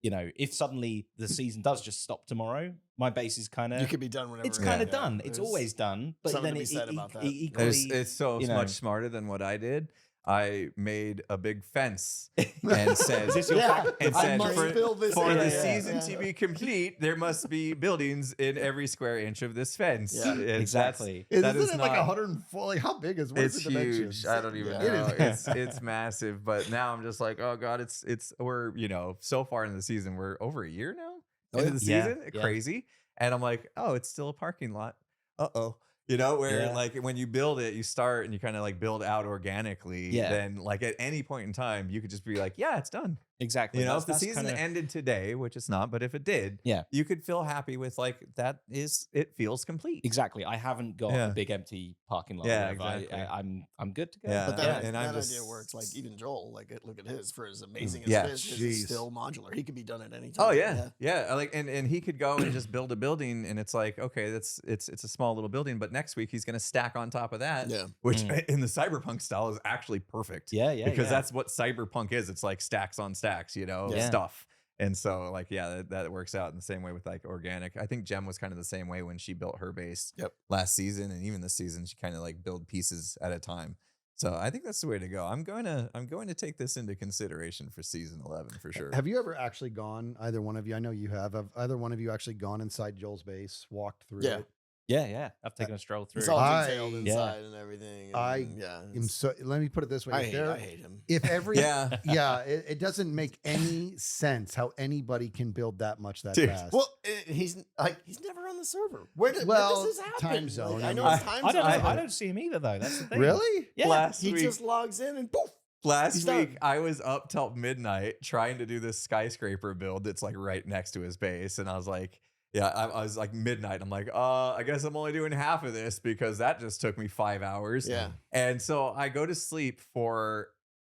you know, if suddenly the season does just stop tomorrow, my base is kind of... You could be done whenever. It's kind of done. It's always done. But then it's equally... It's so much smarter than what I did. I made a big fence and said, for the season to be complete, there must be buildings in every square inch of this fence. Yeah, exactly. Isn't it like 104? Like how big is it's huge? I don't even know. It's massive. But now I'm just like, oh god, we're so far into the season, we're over a year now into the season. Crazy. And I'm like, oh, it's still a parking lot. Like when you build it, you start and you kind of like build out organically. Yeah. Then like at any point in time, you could just be like, yeah, it's done. Exactly. If the season ended today, which it's not, but if it did, you could feel happy with like it feels complete. Exactly. I haven't got a big empty parking lot. Yeah, exactly. I'm good to go. Yeah. But that idea works. Like even Joel, like look at his, for as amazing as it is, it's still modular. He could be done at any time. Oh yeah. Like and he could go and just build a building, and it's like, okay, it's a small little building, but next week he's gonna stack on top of that. Yeah. Which in the cyberpunk style is actually perfect. Yeah. Because that's what cyberpunk is. It's like stacks on stacks, stuff. And so like, that works out in the same way with like organic. I think Jem was kind of the same way when she built her base last season, and even this season she kind of like build pieces at a time. So I think that's the way to go. I'm going to take this into consideration for season 11 for sure. Have you ever actually gone, either one of you, I know you have either one of you actually gone inside Joel's base, walked through it? Yeah. I've taken a stroll through. It's all detailed inside and everything. Let me put it this way. I hate him. If every it doesn't make any sense how anybody can build that much that fast. Well, he's never on the server. Where does this happen? Time zone. Like, I know it's time zone. I don't see him either though. That's the thing. Really? Yeah. He just logs in and poof. Last week, I was up till midnight trying to do this skyscraper build that's like right next to his base, and I was like, I was like midnight. I'm like, I guess I'm only doing half of this because that just took me 5 hours. Yeah. And so I go to sleep for,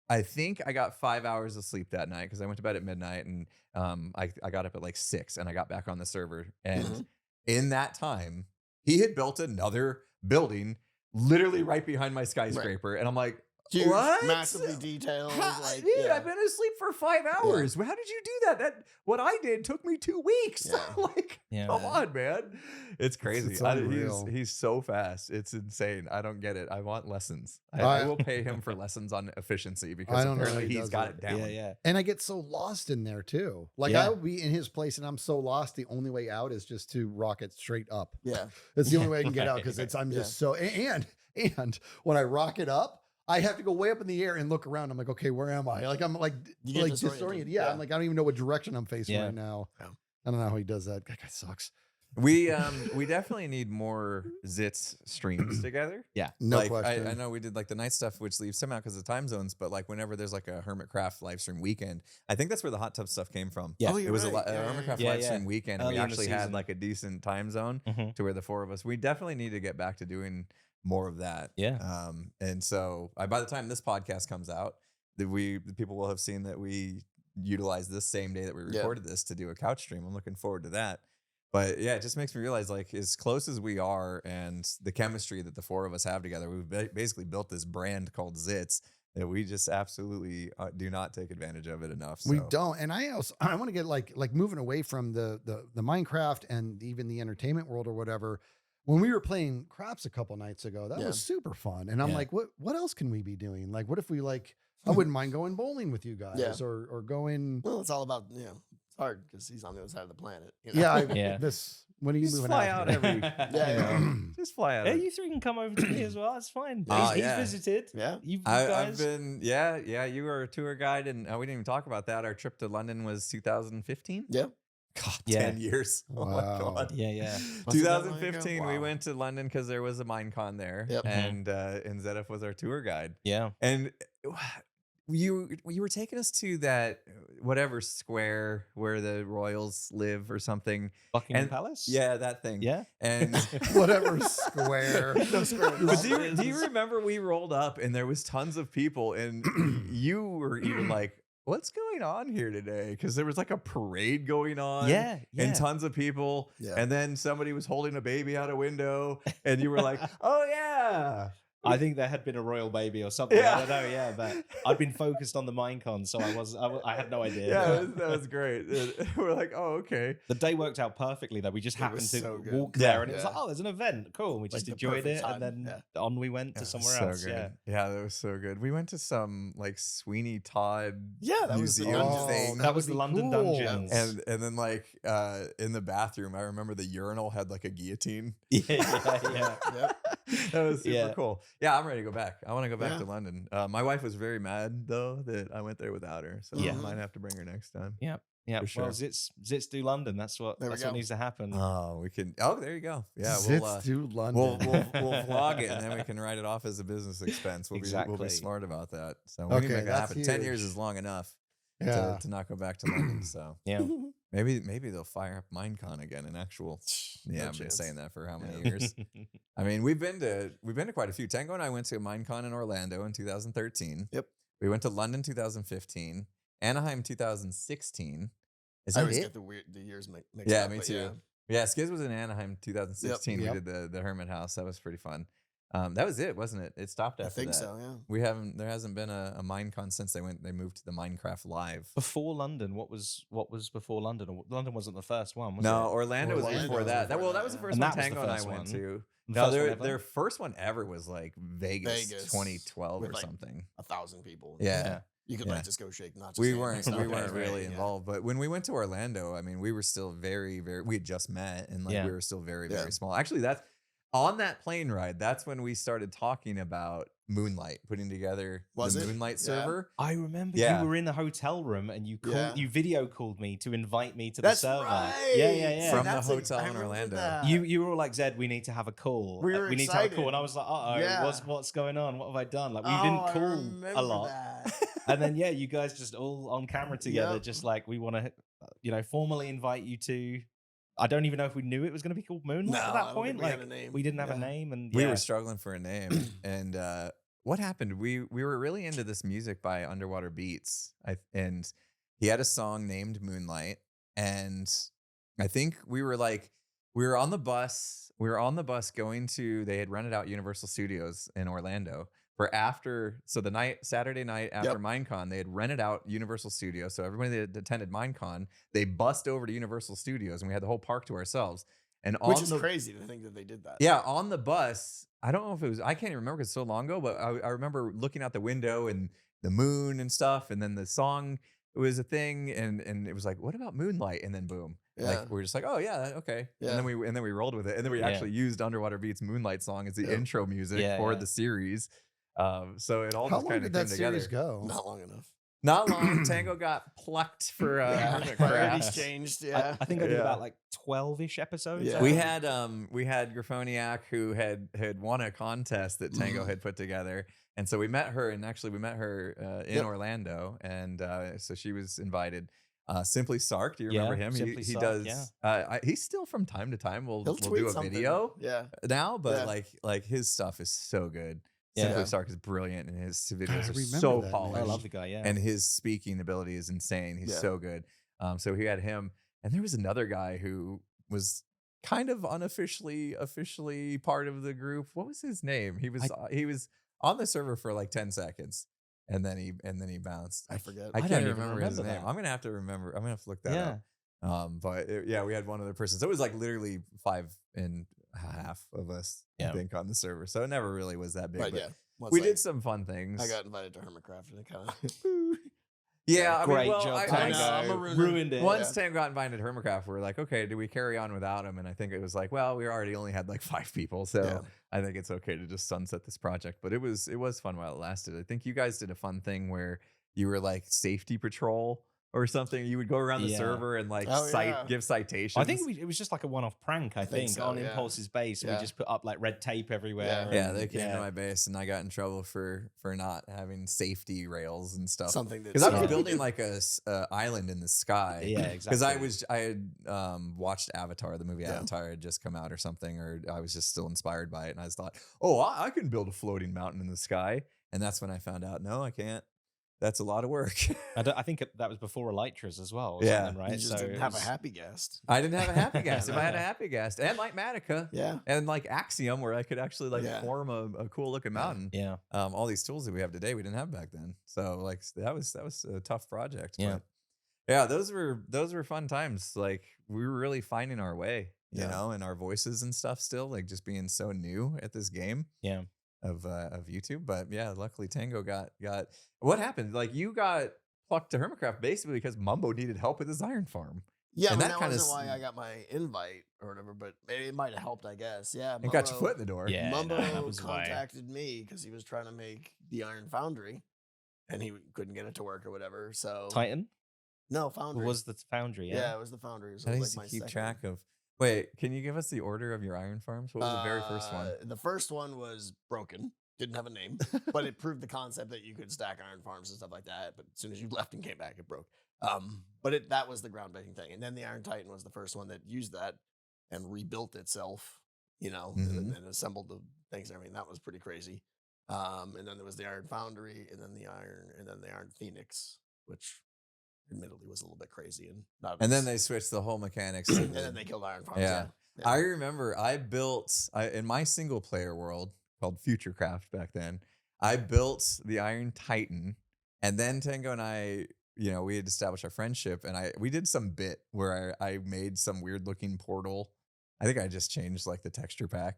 I think I got 5 hours of sleep that night because I went to bed at midnight, and I got up at like 6 and I got back on the server. And in that time, he had built another building literally right behind my skyscraper. And I'm like, huge, what? massively detailed. I've been asleep for 5 hours. How did you do that? What I did took me 2 weeks. Yeah. Like, Yeah. Come on, man. It's crazy. it's unreal. He's so fast. It's insane. I don't get it. I want lessons. I will pay him for lessons on efficiency because don't know how apparently he he's does got it. it down. Yeah, yeah. And I get so lost in there too. Like Yeah. I would be in his place and I'm so lost. The only way out is just to rocket straight up. Yeah. That's the only way I can get out because I'm just so and when I rocket up, I have to go way up in the air and look around. I'm like, okay, where am I? Like I'm like You get disoriented. disoriented. Yeah, Yeah. I'm like I don't even know what direction I'm facing Yeah. right now. Yeah. I don't know how he does that. That guy sucks. We definitely need more ZITS streams together. Yeah. No like, question. I know we did like the night stuff, which leaves some out because of time zones. But like whenever there's like a Hermitcraft live stream weekend, I think that's where the hot tub stuff came from. Yeah. Oh, It you're was right. a Yeah, Hermitcraft yeah, live yeah. stream weekend, and Early we in the actually had season. like a decent time zone Mhm. to where the four of us. We definitely need to get back to doing more of that. Yeah. And so by the time this podcast comes out, the people will have seen that we utilized this same day that we Yeah. recorded this to do a couch stream. I'm looking forward to that. But yeah, it just makes me realize, like, as close as we are and the chemistry that the four of us have together, we've basically built this brand called ZITS that we just absolutely do not take advantage of it enough. We So. don't. And I want to get like moving away from the Minecraft and even the entertainment world or whatever. When we were playing craps a couple nights ago, that Yeah. was super fun. And I'm Yeah. like, what else can we be doing? Like, what if we like, I wouldn't mind going bowling with you guys Yeah. or going. Well, it's all about, it's hard because he's on the other side of the planet. You know? Yeah. Yeah. When are you Just moving fly out? out here? every, Yeah. just fly out. Yeah, you three can come over to me as well. It's fine. Oh, He's yeah. visited. Yeah. You I've guys. been, yeah. You were a tour guide, and we didn't even talk about that. Our trip to London was 2015. Yeah. God, Yeah. 10 years. Oh my Wow. God. Yeah, yeah. Was it that long ago? 2015, we Wow. went to London because there was a Minecon there, Yep. and ZF was our tour guide. Yeah. And you were taking us to that whatever square where the royals live or something. Buckingham And- Palace? Yeah, that thing. Yeah. And Whatever square. No square. but do you remember we rolled up and there was tons of people, and you were even like, what's going on here today? Because there was like a parade going on. Yeah. Yeah. And tons of people. Yeah. And then somebody was holding a baby out a window, and you were like, oh yeah. I think there had been a royal baby or something. Yeah. I don't know. Yeah, but I'd been focused on the Minecon, so I had no idea. Yeah, that was great. We're like, oh, okay. The day worked out perfectly though. We just It happened was to so good. walk Yeah. there, and it was Yeah. like, oh, there's an event. Cool. And we just the enjoyed perfect it, time. and then Yeah. on we went to It was somewhere so else. good. Yeah. That was so good. We went to some like Sweeney Todd Yeah, that was the museum dungeons. thing. That was the would be London cool. Dungeons. And then like in the bathroom, I remember the urinal had like a guillotine. yeah, yeah. Yep. That was super Yeah. cool. Yeah, I'm ready to go back. I want to go back Yeah. to London. My wife was very mad though that I went there without her, so Yeah. I might have to bring her next time. Yeah. For sure. Well, ZITS do London. That's what There we that's what go. needs to happen. Oh, we can. Oh, there you go. Yeah, Zits to London. we'll vlog it, and then we can write it off as a business expense. We'll Exactly. be smart about that. So we need to Okay, make it that's happen. 10 years huge. is long enough Yeah. to not go back to London. So Yeah. maybe they'll fire up Minecon again in actual. Yeah, No I've been chance. saying that for how many Yeah. years? I mean, we've been to quite a few. Tango and I went to Minecon in Orlando in 2013. Yep. We went to London 2015, Anaheim 2016. Is I that always it? get the years mixed Yeah, up. me but too. Yeah, Skizz was in Anaheim 2016. Yep. We did the Hermit House. That was pretty fun. That was it, wasn't it? It stopped I after think that. so, yeah. There hasn't been a Minecon since they moved to the Minecraft Live. Before London, what was before London? Or London wasn't the first one, was No, it? Orlando was Orlando before was that. before That was the that, first yeah. one And that was the Tango and I first went one. to. The No, first one ever? their first one ever was like Vegas, Vegas, 2012 with, or like, something. 1,000 people. Yeah. You could Yeah. like just go shake nachos. We stand weren't and stuff. we Yeah, weren't right, really yeah. involved, but when we went to Orlando, I mean, we were still very we had just met, and like Yeah. we were still very Yeah. very small. Actually, that's on that plane ride. That's when we started talking about Moonlight, putting together Was the it? Moonlight Yeah. server. I remember Yeah. you were in the hotel room and you Yeah. you video called me to invite me to That's the server. right. Yeah, yeah, yeah. From That's the a- hotel I in remember Orlando. that. You were all like, Zed, we need to have a call. We were we need to have a call. excited. And I was like, Yeah. what's going on? What have I done? Like, we Oh, didn't I call remember a lot. that. And then, yeah, you guys just all on camera together, Yep. just like, we want to, formally invite you to. I don't even know if we knew it was going to be called Moonlight No, at I that don't point. think we Like, had a name. we didn't have a Yeah. name. And We yeah. were struggling for a name, and what happened? We were really into this music by Underwater Beats, and he had a song named Moonlight, and I think we were on the bus. We were on the bus going to. They had rented out Universal Studios in Orlando for Saturday night after Minecon, they had rented out Universal Studios. So everybody that attended Minecon, they bussed over to Universal Studios and we had the whole park to ourselves. And which is crazy to think that they did that. Yeah, on the bus, I don't know if it was, I can't even remember because it's so long ago, but I remember looking out the window and the moon and stuff. And then the song was a thing. And it was like, what about Moonlight? And then boom. Like we're just like, oh yeah, okay. And then we rolled with it. And then we actually used Underwater Beats Moonlight song as the intro music for the series. So it all just kind of came together. Series go? Not long enough. Not long. Tango got plucked for priorities changed. Yeah, I think I did about like 12-ish episodes. Yeah. We had Graphoniac who had won a contest that Tango had put together, and so we met her, and actually we met her in Orlando, and so she was invited. Simply Sark, do you remember him? He Sark, does. He's still from time to time. We'll do a something. video. Now, but Yeah. like his stuff is so good. Yeah. Simply Sark is brilliant, and his videos are remember so that, polished. man. I love the guy. Yeah, And his speaking ability is insane. He's so good. So he had him, and there was another guy who was kind of officially part of the group. What was his name? He was on the server for like 10 seconds, and then he bounced. I forget. I don't can't even remember his remember name. that. I'm gonna have to remember. I'm gonna have to look that up. But we had one other person. So it was like literally 5 and a half of us, I think, on the server. So it never really was that big. But Once we did some fun things. I got invited to Hermitcraft, and it kind of great well, job, I Tango. know, I'm a ruiner. Ruined it. Once Tango got invited to Hermitcraft, we were like, okay, do we carry on without him? And I think it was like, well, we already only had like 5 people, so I think it's okay to just sunset this project. But it was fun while it lasted. I think you guys did a fun thing where you were like safety patrol or something. You would go around the server and like give citations. I think it was just like a one-off prank. I think so, on Impulse's base, and we just put up like red tape everywhere. Yeah, they came to my base, and I got in trouble for not having safety rails and stuff. something that Because I was building like a island in the sky. Yeah, exactly. Because I had watched Avatar, the movie Avatar had just come out or something, or I was just still inspired by it, and I just thought, oh, I can build a floating mountain in the sky, and that's when I found out, no, I can't. That's a lot of work. I think that was before Elytras as well. Right? You just didn't have a happy guest. I didn't have a happy guest. If I had a happy guest, and like Matica, Yeah. and like Axiom, where I could actually like form a cool looking mountain. Yeah. All these tools that we have today, we didn't have back then. So like that was a tough project. Yeah. But yeah, those were fun times. Like we were really finding our way, you know, and our voices and stuff still, like just being so new at this game. Yeah. Of YouTube. But yeah, luckily Tango got what happened? Like you got plucked to Hermitcraft basically because Mumbo needed help with his iron farm. Yeah, and that wasn't why I got my invite or whatever, but it might have helped, I guess. Yeah, and got your foot in the door. Yeah, Mumbo that was contacted me because he was trying to make the Iron Foundry, and he couldn't get it to work or whatever. So Titan? No, Foundry. It was the Foundry, Yeah, it was the Foundry. So I it need was to like my keep second. track of. Wait, can you give us the order of your iron farms? What was the very first one? The first one was broken. Didn't have a name, but it proved the concept that you could stack iron farms and stuff like that. But as soon as you left and came back, it broke. But that was the groundbreaking thing. And then the Iron Titan was the first one that used that and rebuilt itself, you know, and assembled the things and everything. That was pretty crazy. And then there was the Iron Foundry, and then the Iron Phoenix, which admittedly was a little bit crazy and not. And then they switched the whole mechanics. To and then they killed Iron Farms. Yeah. I remember I built in my single player world called Futurecraft back then. I built the Iron Titan, and then Tango and I, you know, we had established our friendship, and we did some bit where I made some weird looking portal. I think I just changed like the texture pack,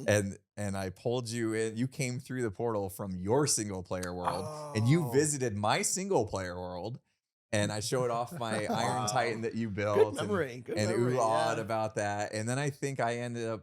and I pulled you in. You came through the portal from your single player world, and you visited my single player world. And I showed off my Iron Titan that you built. Good memory. And ooh-awed about that. And then I think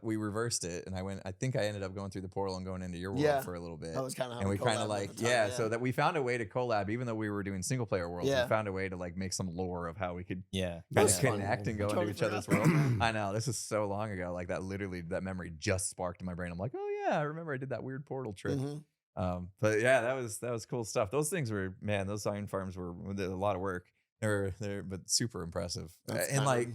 we reversed it. And I think I ended up going through the portal and going into your world for a little bit. That was kind of how and we kind of like, so that we found a way to collab, even though we were doing single player worlds, we found a way to like make some lore of how we could kind of connect and go into each other's world. I know, this is so long ago. Like that memory just sparked in my brain. I'm like, oh yeah, I remember I did that weird portal trick. But yeah, that was cool stuff. Those things were, man, those iron farms were a lot of work. They're but super impressive. And like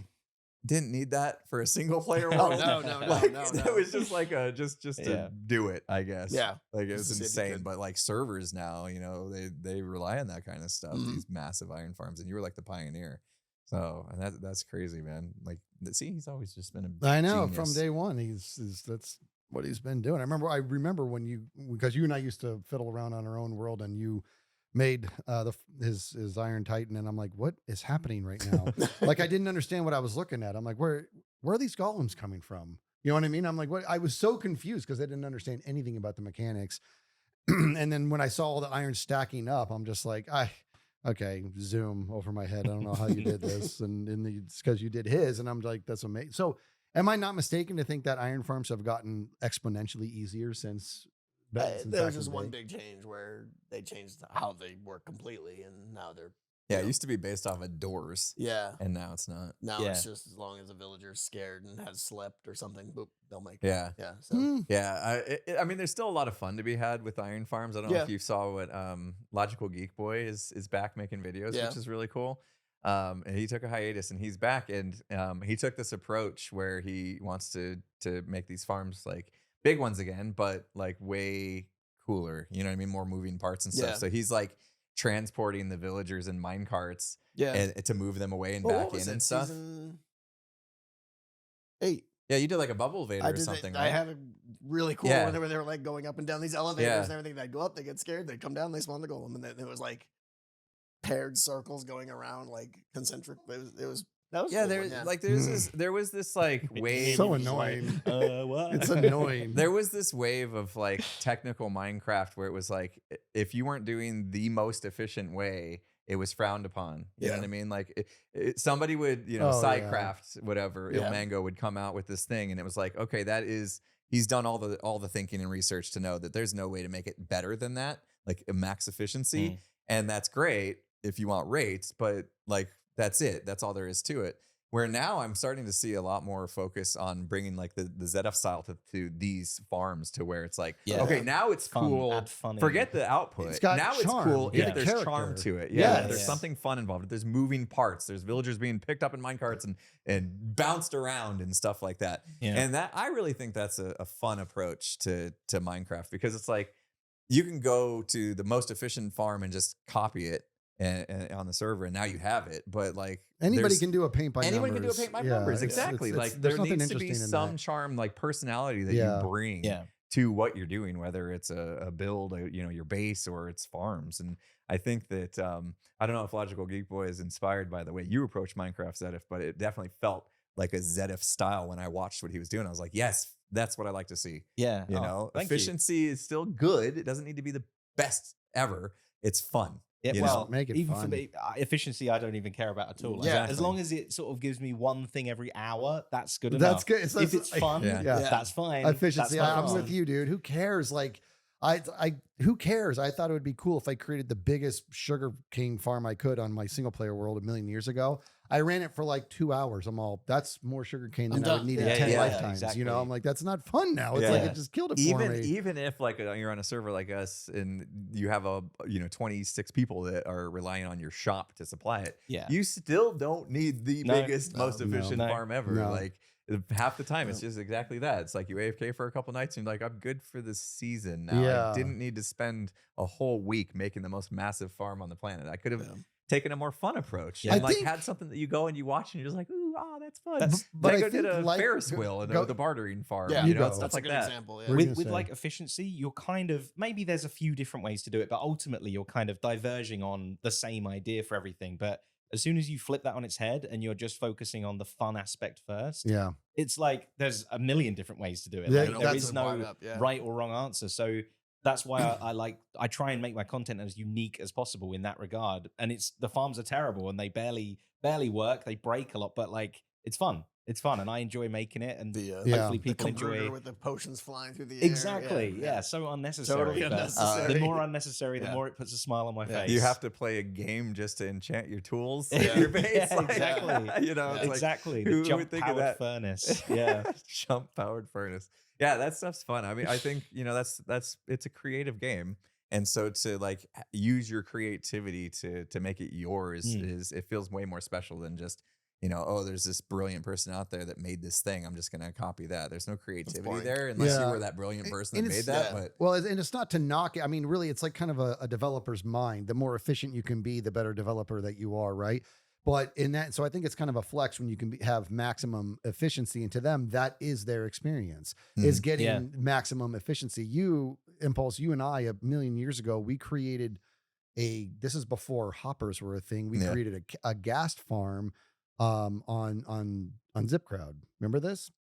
didn't need that for a single player world. No. It was just like just to do it, I guess. Yeah. Like it was insane. But like servers now, you know, they rely on that kind of stuff, these massive iron farms, and you were like the pioneer. So, and that's crazy, man. Like, see, he's always just been a I know genius. from day one. That's what he's been doing. I remember when because you and I used to fiddle around on our own world, and you made his Iron Titan, and I'm like, what is happening right now? Like, I didn't understand what I was looking at. I'm like, where are these golems coming from? You know what I mean? I'm like, what? I was so confused because I didn't understand anything about the mechanics. And then when I saw all the iron stacking up, I'm just like, okay, zoom over my head. I don't know how you did this. And it's because you did his. And I'm like, that's amazing. So am I not mistaken to think that iron farms have gotten exponentially easier since there was just one big change where they changed how they work completely, and now they're it used to be based off of doors. Yeah. And now it's not. Now it's just as long as a villager's scared and has slept or something, boop, they'll make it. Yeah. Yeah. So yeah. I mean, there's still a lot of fun to be had with iron farms. I don't know if you saw what Logical Geek Boy is back making videos, which is really cool. And he took a hiatus and he's back, and he took this approach where he wants to make these farms like big ones again, but like way cooler. You know what I mean? More moving parts and stuff. So he's like transporting the villagers in mine carts and to move them away and back in and stuff. Season 8. Yeah, you did like a bubble vader or something, right? I had a really cool one where they were like going up and down these elevators and everything. They'd go up, they get scared, they come down, they spawn the golem, and then it was like paired circles going around like concentric. That was there was this like wave. So annoying. What? It's annoying. There was this wave of like technical Minecraft where it was like, if you weren't doing the most efficient way, it was frowned upon. You know what I mean? Like somebody would, Sidecraft, whatever, Ilmango would come out with this thing, and it was like, okay, he's done all the thinking and research to know that there's no way to make it better than that, like a max efficiency. And that's great if you want rates, but like, that's it. That's all there is to it. Where now I'm starting to see a lot more focus on bringing like the Z.I.T.S style to these farms, to where it's like, okay, now it's cool. Forget the output. It's got now charm. It's cool if there's character. charm to it. There's something fun involved. If there's moving parts, there's villagers being picked up in minecarts and bounced around and stuff like that. And that, I really think that's a fun approach to Minecraft, because it's like, you can go to the most efficient farm and just copy it and on the server, and now you have it. But like, anybody can do a paint by anybody numbers. can do a paint by numbers. Exactly. Like there needs to be some charm, like personality that you bring to what you're doing, whether it's a build, your base, or it's farms. And I think that I don't know if Logical Geek Boy is inspired by the way you approach Minecraft Z.I.T.S, but it definitely felt like a Z.I.T.S style when I watched what he was doing. I was like, yes, that's what I like to see. Yeah. Efficiency is still good. It doesn't need to be the best ever. It's fun. Yeah, well, make it even fun. for me, efficiency, I don't even care about at all. Like, as long as it sort of gives me one thing every hour, that's good enough. That's good. If it's fun, that's fine. Efficiency. I'm with you, dude. Who cares? Like, who cares? I thought it would be cool if I created the biggest sugar cane farm I could on my single player world a million years ago. I ran it for like 2 hours. That's more sugar cane than I would need in 10 lifetimes. Exactly. You know, I'm like, that's not fun now. It's like, it just killed it for me. Even if like you're on a server like us and you have 26 people that are relying on your shop to supply it, you still don't need the biggest, most efficient farm ever. Like half the time, it's just exactly that. It's like you AFK for a couple nights and you're like, I'm good for this season now. I didn't need to spend a whole week making the most massive farm on the planet. I could have taken a more fun approach and had something that you go and you watch and you're just like, ooh, that's fun. But Tango did a Ferris wheel and the bartering farm. Stuff like that. Example, with like efficiency, you're kind of, maybe there's a few different ways to do it, but ultimately you're kind of diverging on the same idea for everything. But as soon as you flip that on its head and you're just focusing on the fun aspect first, it's like there's a million different ways to do it. Like, there is no right or wrong answer. So that's why I try and make my content as unique as possible in that regard. And the farms are terrible and they barely work. They break a lot, but like it's fun. It's fun, and I enjoy making it. And hopefully people enjoy with the potions flying through the air. Exactly. So unnecessary. Totally unnecessary. The more unnecessary, the more it puts a smile on my face. You have to play a game just to enchant your tools. Your base. Exactly. It's exactly. Like, the jump powered furnace. Jump powered furnace. Yeah, that stuff's fun. I mean, I think that's it's a creative game, and so to like use your creativity to make it yours it feels way more special than just there's this brilliant person out there that made this thing. I'm just gonna copy that. There's no creativity there unless you were that brilliant person that made that. But well, and it's not to knock it. I mean, really, it's like kind of a developer's mind. The more efficient you can be, the better developer that you are, right? But in that, so I think it's kind of a flex when you can have maximum efficiency, and to them, that is their experience, is getting maximum efficiency. You, Impulse, you and I, a million years ago, we created this is before hoppers were a thing. We created a gas farm on ZipCrowd. Remember this?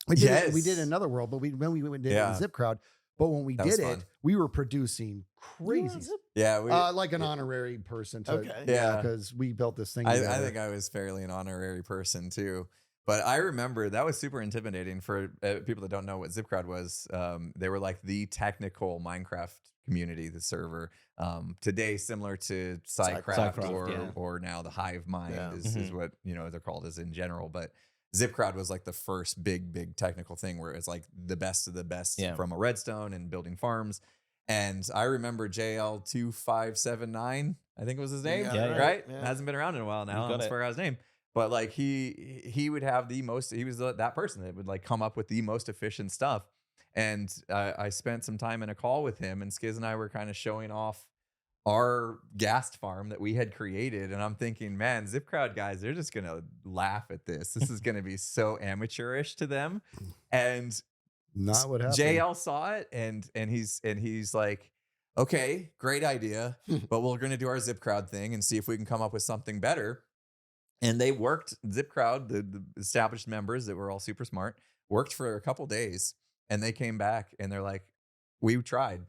We did it, we did it in another world, but when we did it in ZipCrowd. But when we did it, we were producing crazy. Yeah, like an honorary person. Because we built this thing. I think I was fairly an honorary person too. But I remember that was super intimidating for people that don't know what ZipCrowd was. They were like the technical Minecraft community, the server. Today, similar to SciCraft or now the Hive Mind is what they're called as in general. But ZipCrowd was like the first big technical thing where it's like the best of the best from a redstone and building farms. And I remember JL2579, I think was his name, right? Yeah. Hasn't been around in a while now. I forgot his name. But like he would have he was that person that would like come up with the most efficient stuff. And I spent some time in a call with him, and Skizz and I were kind of showing off our gas farm that we had created. And I'm thinking, man, ZipCrowd guys, they're just going to laugh at this. This is going to be so amateurish to them. And not what happened. JL saw it and he's like, okay, great idea, but we're going to do our ZipCrowd thing and see if we can come up with something better. And they worked, ZipCrowd, the established members that were all super smart, worked for a couple days, and they came back and they're like, we tried.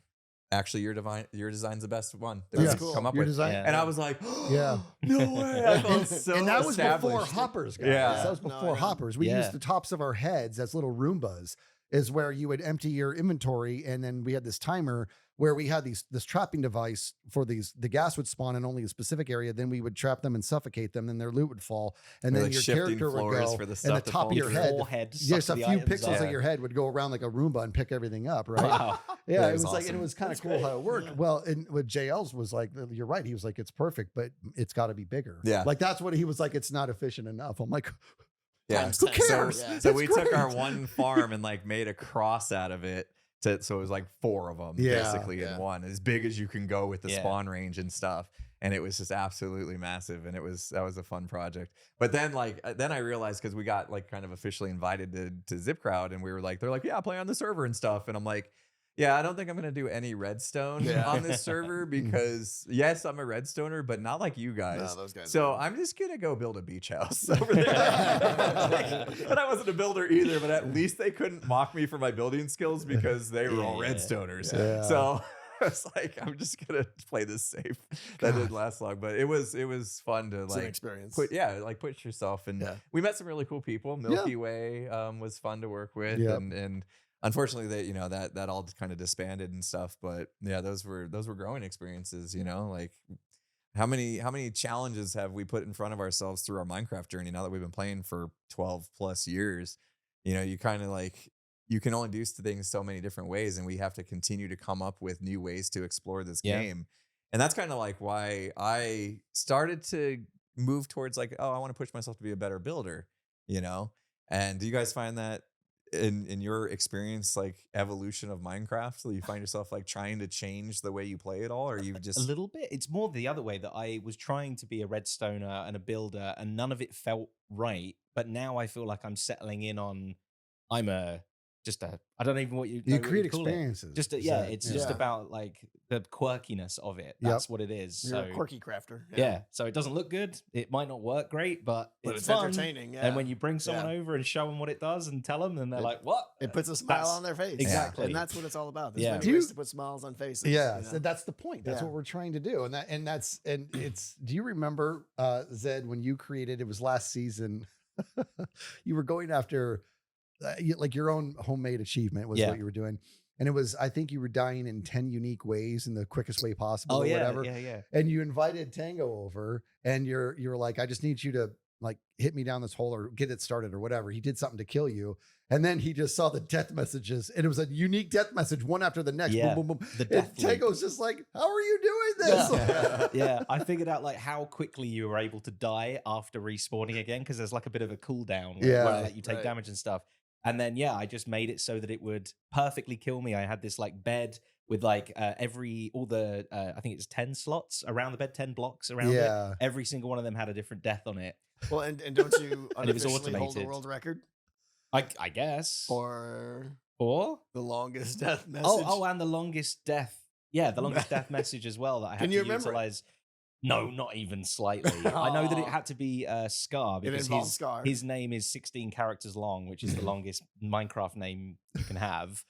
Actually, your design's the best one that we come up with. And I was like, no way. I felt so and that was before hoppers, guys. Yeah. That was before hoppers. We used the tops of our heads as little Roombas, is where you would empty your inventory. And then we had this timer where we had this trapping device for the gas would spawn in only a specific area. Then we would trap them and suffocate them. Then their loot would fall. And then your character would go, and the top of your head, just a few pixels of your head would go around like a Roomba and pick everything up. Right. Wow. Yeah. It was awesome. Like, and it was kind of cool how it worked. Well, and with JL's was like, you're right. He was like, it's perfect, but it's got to be bigger. Yeah. Like that's what he was like. It's not efficient enough. I'm like, yeah. Who cares? So we took our one farm and like made a cross out of it. So it was like 4 of them basically in one, as big as you can go with the spawn range and stuff. And it was just absolutely massive. And that was a fun project. But then I realized, because we got like kind of officially invited to ZipCrowd, and we were like, they're like, yeah, play on the server and stuff. And I'm like, yeah, I don't think I'm going to do any redstone on this server because yes, I'm a redstoner, but not like you guys. No, those guys so I'm just going to go build a beach house over there. And I wasn't a builder either, but at least they couldn't mock me for my building skills because they were all redstoners. Yeah. So I was like, I'm just going to play this safe. That didn't last long, but it was fun to like experience. Push yourself. And we met some really cool people. Milky Way was fun to work with. And unfortunately, that all kind of disbanded and stuff. But yeah, those were growing experiences. Like how many challenges have we put in front of ourselves through our Minecraft journey now that we've been playing for 12 plus years? You kind of like, you can only do things so many different ways, and we have to continue to come up with new ways to explore this game. And that's kind of like why I started to move towards like, oh, I want to push myself to be a better builder. And do you guys find that in your experience, like evolution of Minecraft, so you find yourself like trying to change the way you play it all, or you just a little bit? It's more the other way, that I was trying to be a redstoner and a builder, and none of it felt right. But now I feel like I'm settling in on I don't even what you create experiences. It's just about like the quirkiness of it. That's what it is. You're a quirky crafter. Yeah. So it doesn't look good. It might not work great, but it's fun. Entertaining. Yeah. And when you bring someone over and show them what it does and tell them, then they're like, "What?" It puts a smile on their face. Exactly. And that's what it's all about. There's many ways to put smiles on faces. Yeah. So that's the point. That's what we're trying to do. And it's. Do you remember, Zed, when you created? It was last season. You were going after. Like your own homemade achievement was what you were doing. And it was, I think you were dying in 10 unique ways in the quickest way possible or whatever. Yeah. And you invited Tango over, and you're like, I just need you to like hit me down this hole or get it started or whatever. He did something to kill you. And then he just saw the death messages, and it was a unique death message, one after the next. Yeah. Boom, boom, boom. The death and Tango's just like, how are you doing this? Yeah. I figured out like how quickly you were able to die after respawning again, because there's like a bit of a cooldown where you take damage and stuff. And then, I just made it so that it would perfectly kill me. I had this like bed with like all the I think it's 10 slots around the bed, 10 blocks around it. Yeah. Every single one of them had a different death on it. Well, and don't you And it was unofficially hold the automated. world record I guess. for Or the longest death message? oh, and the longest death. Yeah, the longest death message as well that I had Can to you remember it? utilize. No, not even slightly. I know that it had to be Scar It because involves Scar. his name is 16 characters long, which is the longest Minecraft name you can have.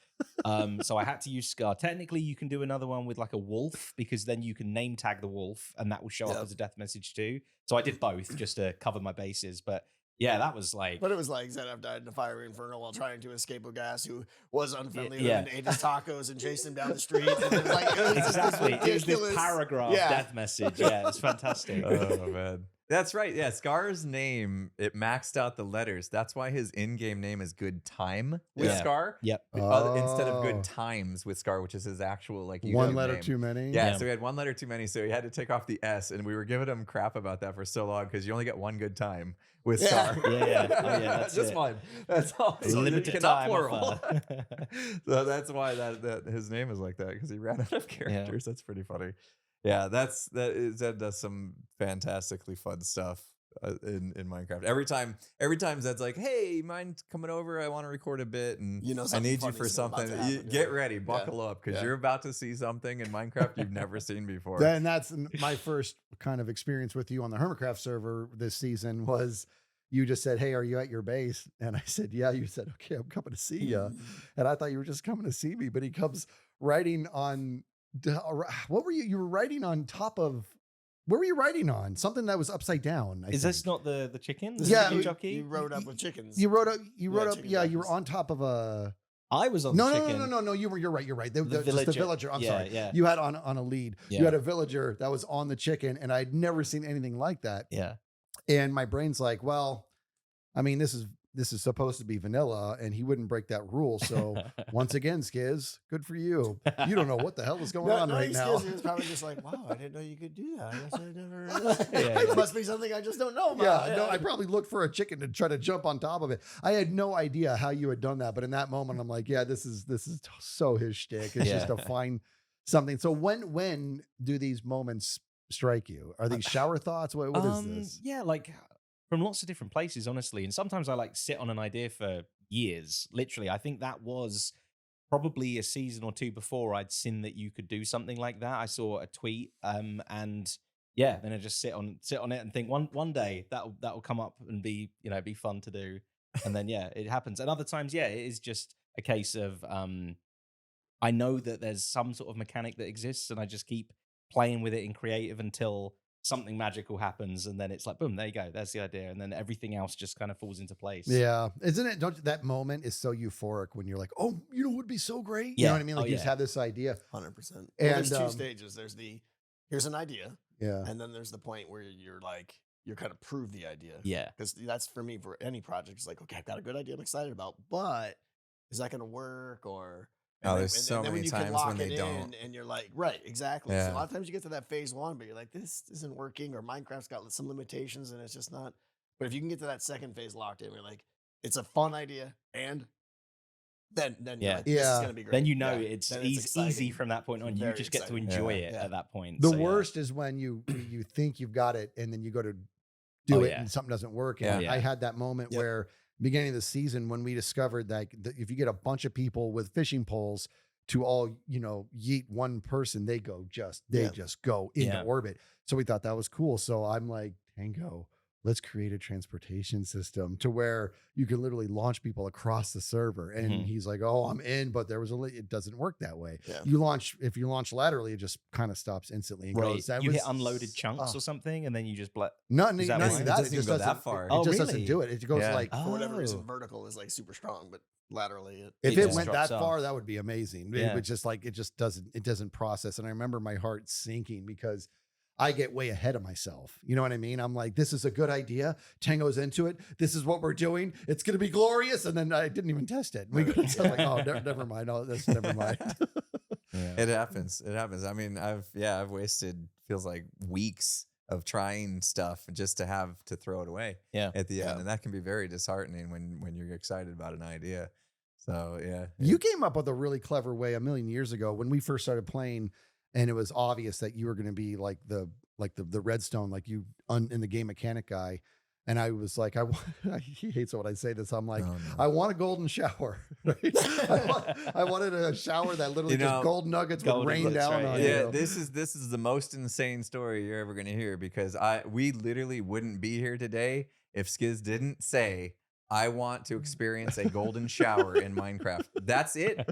So I had to use Scar. Technically, you can do another one with like a wolf because then you can name tag the wolf and that will show up as a death message too. So I did both just to cover my bases. But yeah, that was like. But it was like ZF died in a fiery inferno while trying to escape a gas who was unfriendly with Yeah. him and ate his tacos and chased him down the street. And it was like, it was just this Exactly. It was this ridiculous- paragraph Yeah. death message. Yeah, it's fantastic. Oh man, that's right. Yeah, Scar's name, it maxed out the letters. That's why his in-game name is Good Time with Yeah. Scar. Yep. Instead of Oh. Good Times with Scar, which is his actual like One YouTube letter name. too many. Yeah, Yeah. so he had one letter too many, so he had to take off the S, and we were giving him crap about that for so long because you only get one good time with Yeah. Scar. Yeah. Oh, yeah, that's just it. one. That's all. It's a You limited cannot time plural. offer. So that's why that his name is like that because he ran out of characters. That's pretty funny. Yeah, Zed does some fantastically fun stuff in Minecraft. Every time Zed's like, "Hey, mind coming over? I want to record a bit, and You know I something need you funny's for about to something. happen, Get yeah. ready, buckle up, because Yeah. you're about to see something in Minecraft you've never seen before." And that's my first kind of experience with you on the Hermitcraft server this season was you just said, "Hey, are you at your base?" And I said, "Yeah." You said, "Okay, I'm coming to see you." And I thought you were just coming to see me, but he comes writing on what were you? You were writing on top of. What were you writing on? Something that was upside down. Is this not the chicken? This Yeah, is chicken you, jockey? you rode up with chickens. You wrote up. You Yeah, wrote up. chicken Yeah, you were breakfast. on top of a. I was on No, the no, chicken. no, no, no, no. You're right. You're right. The Just the villager. villager. I'm Yeah, sorry. yeah. You had on a lead. Yeah. You had a villager that was on the chicken, and I'd never seen anything like that. Yeah. And my brain's like, well, I mean, this is supposed to be vanilla, and he wouldn't break that rule. So once again, Skizz, good for you. You don't know what the hell is going on right now. Skizz was probably just like, wow, I didn't know you could do that. I guess I never. Yeah, It yeah. must be something I just don't know Yeah, about. no, I probably looked for a chicken to try to jump on top of it. I had no idea how you had done that, but in that moment, I'm like, yeah, this is so his shtick. It's just to find something. So when do these moments strike you? Are these shower thoughts? What is this? Yeah, like from lots of different places, honestly. And sometimes I like sit on an idea for years. Literally, I think that was probably a season or two before I'd seen that you could do something like that. I saw a tweet, and yeah, then I just sit on it and think one day that'll come up and be fun to do. And then yeah, it happens. And other times, yeah, it is just a case of I know that there's some sort of mechanic that exists, and I just keep playing with it in creative until something magical happens, and then it's like, boom, there you go, there's the idea, and then everything else just kind of falls into place. Yeah, isn't it? Don't that moment is so euphoric when you're like, oh, it would be so great. You Yeah. know what I mean? Like Oh, you just yeah. have this idea. 100%. Well, And, there's two stages. There's here's an idea, Yeah, and then there's the point where you're kind of prove the idea. Yeah. Because that's for me for any project. It's like, okay, I've got a good idea I'm excited about, but is that going to work? Or There's so then many you can times lock when they it don't. in, and you're like, right, exactly. So Yeah. a lot of times you get to that phase one, but you're like, this isn't working, or Minecraft's got some limitations, and it's just not. But if you can get to that second phase locked in, you're like, it's a fun idea, and then you're Yeah. like, this is Yeah. going to be great. Then you know Yeah. it's Then easy exciting. from that point on. You Very just get to exciting. enjoy Yeah. it Yeah. at that point. the So, yeah. worst is when you think you've got it, and then you go to do Oh, it, yeah. and something doesn't work. And Yeah. I had that moment Yep. where beginning of the season when we discovered that if you get a bunch of people with fishing poles to all yeet one person, they just go into Yeah. orbit. So we thought that was cool. So I'm like, Tango, let's create a transportation system to where you can literally launch people across the server. And Mhm. he's like, oh, I'm in, but it doesn't work that way. Yeah. If you launch laterally, it just kind of stops instantly and Right. goes. That You hit was- unloaded chunks oh. or something, and then you just None Is that of right? that. It It doesn't just even go that doesn't. far. It Oh, just really? doesn't do it. It goes Yeah. like For whatever reason, Oh. vertical is like super strong, but laterally, if it it just went drops that off. far, that would be amazing. It Yeah. would just like it doesn't process. And I remember my heart sinking because I get way ahead of myself. You know what I mean? I'm like, this is a good idea. Tango's into it. This is what we're doing. It's going to be glorious. And then I didn't even test it. We got to like, oh, never mind. Oh, that's never mind. It happens. It happens. I mean, I've wasted feels like weeks of trying stuff just to have to throw it away Yeah. at the Yeah. end, and that can be very disheartening when you're excited about an idea. So yeah, You came up with a really clever way a million years ago when we first started playing, and it was obvious that you were going to be like the redstone, like you in the game mechanic guy. And I was like, he hates it when I say this. I'm like, Oh, no. I want a golden shower. Right? I wanted a shower that literally just gold nuggets would rain down on you. Yeah, this is the most insane story you're ever gonna hear, because we literally wouldn't be here today if Skizz didn't say, I want to experience a golden shower in Minecraft. That's it.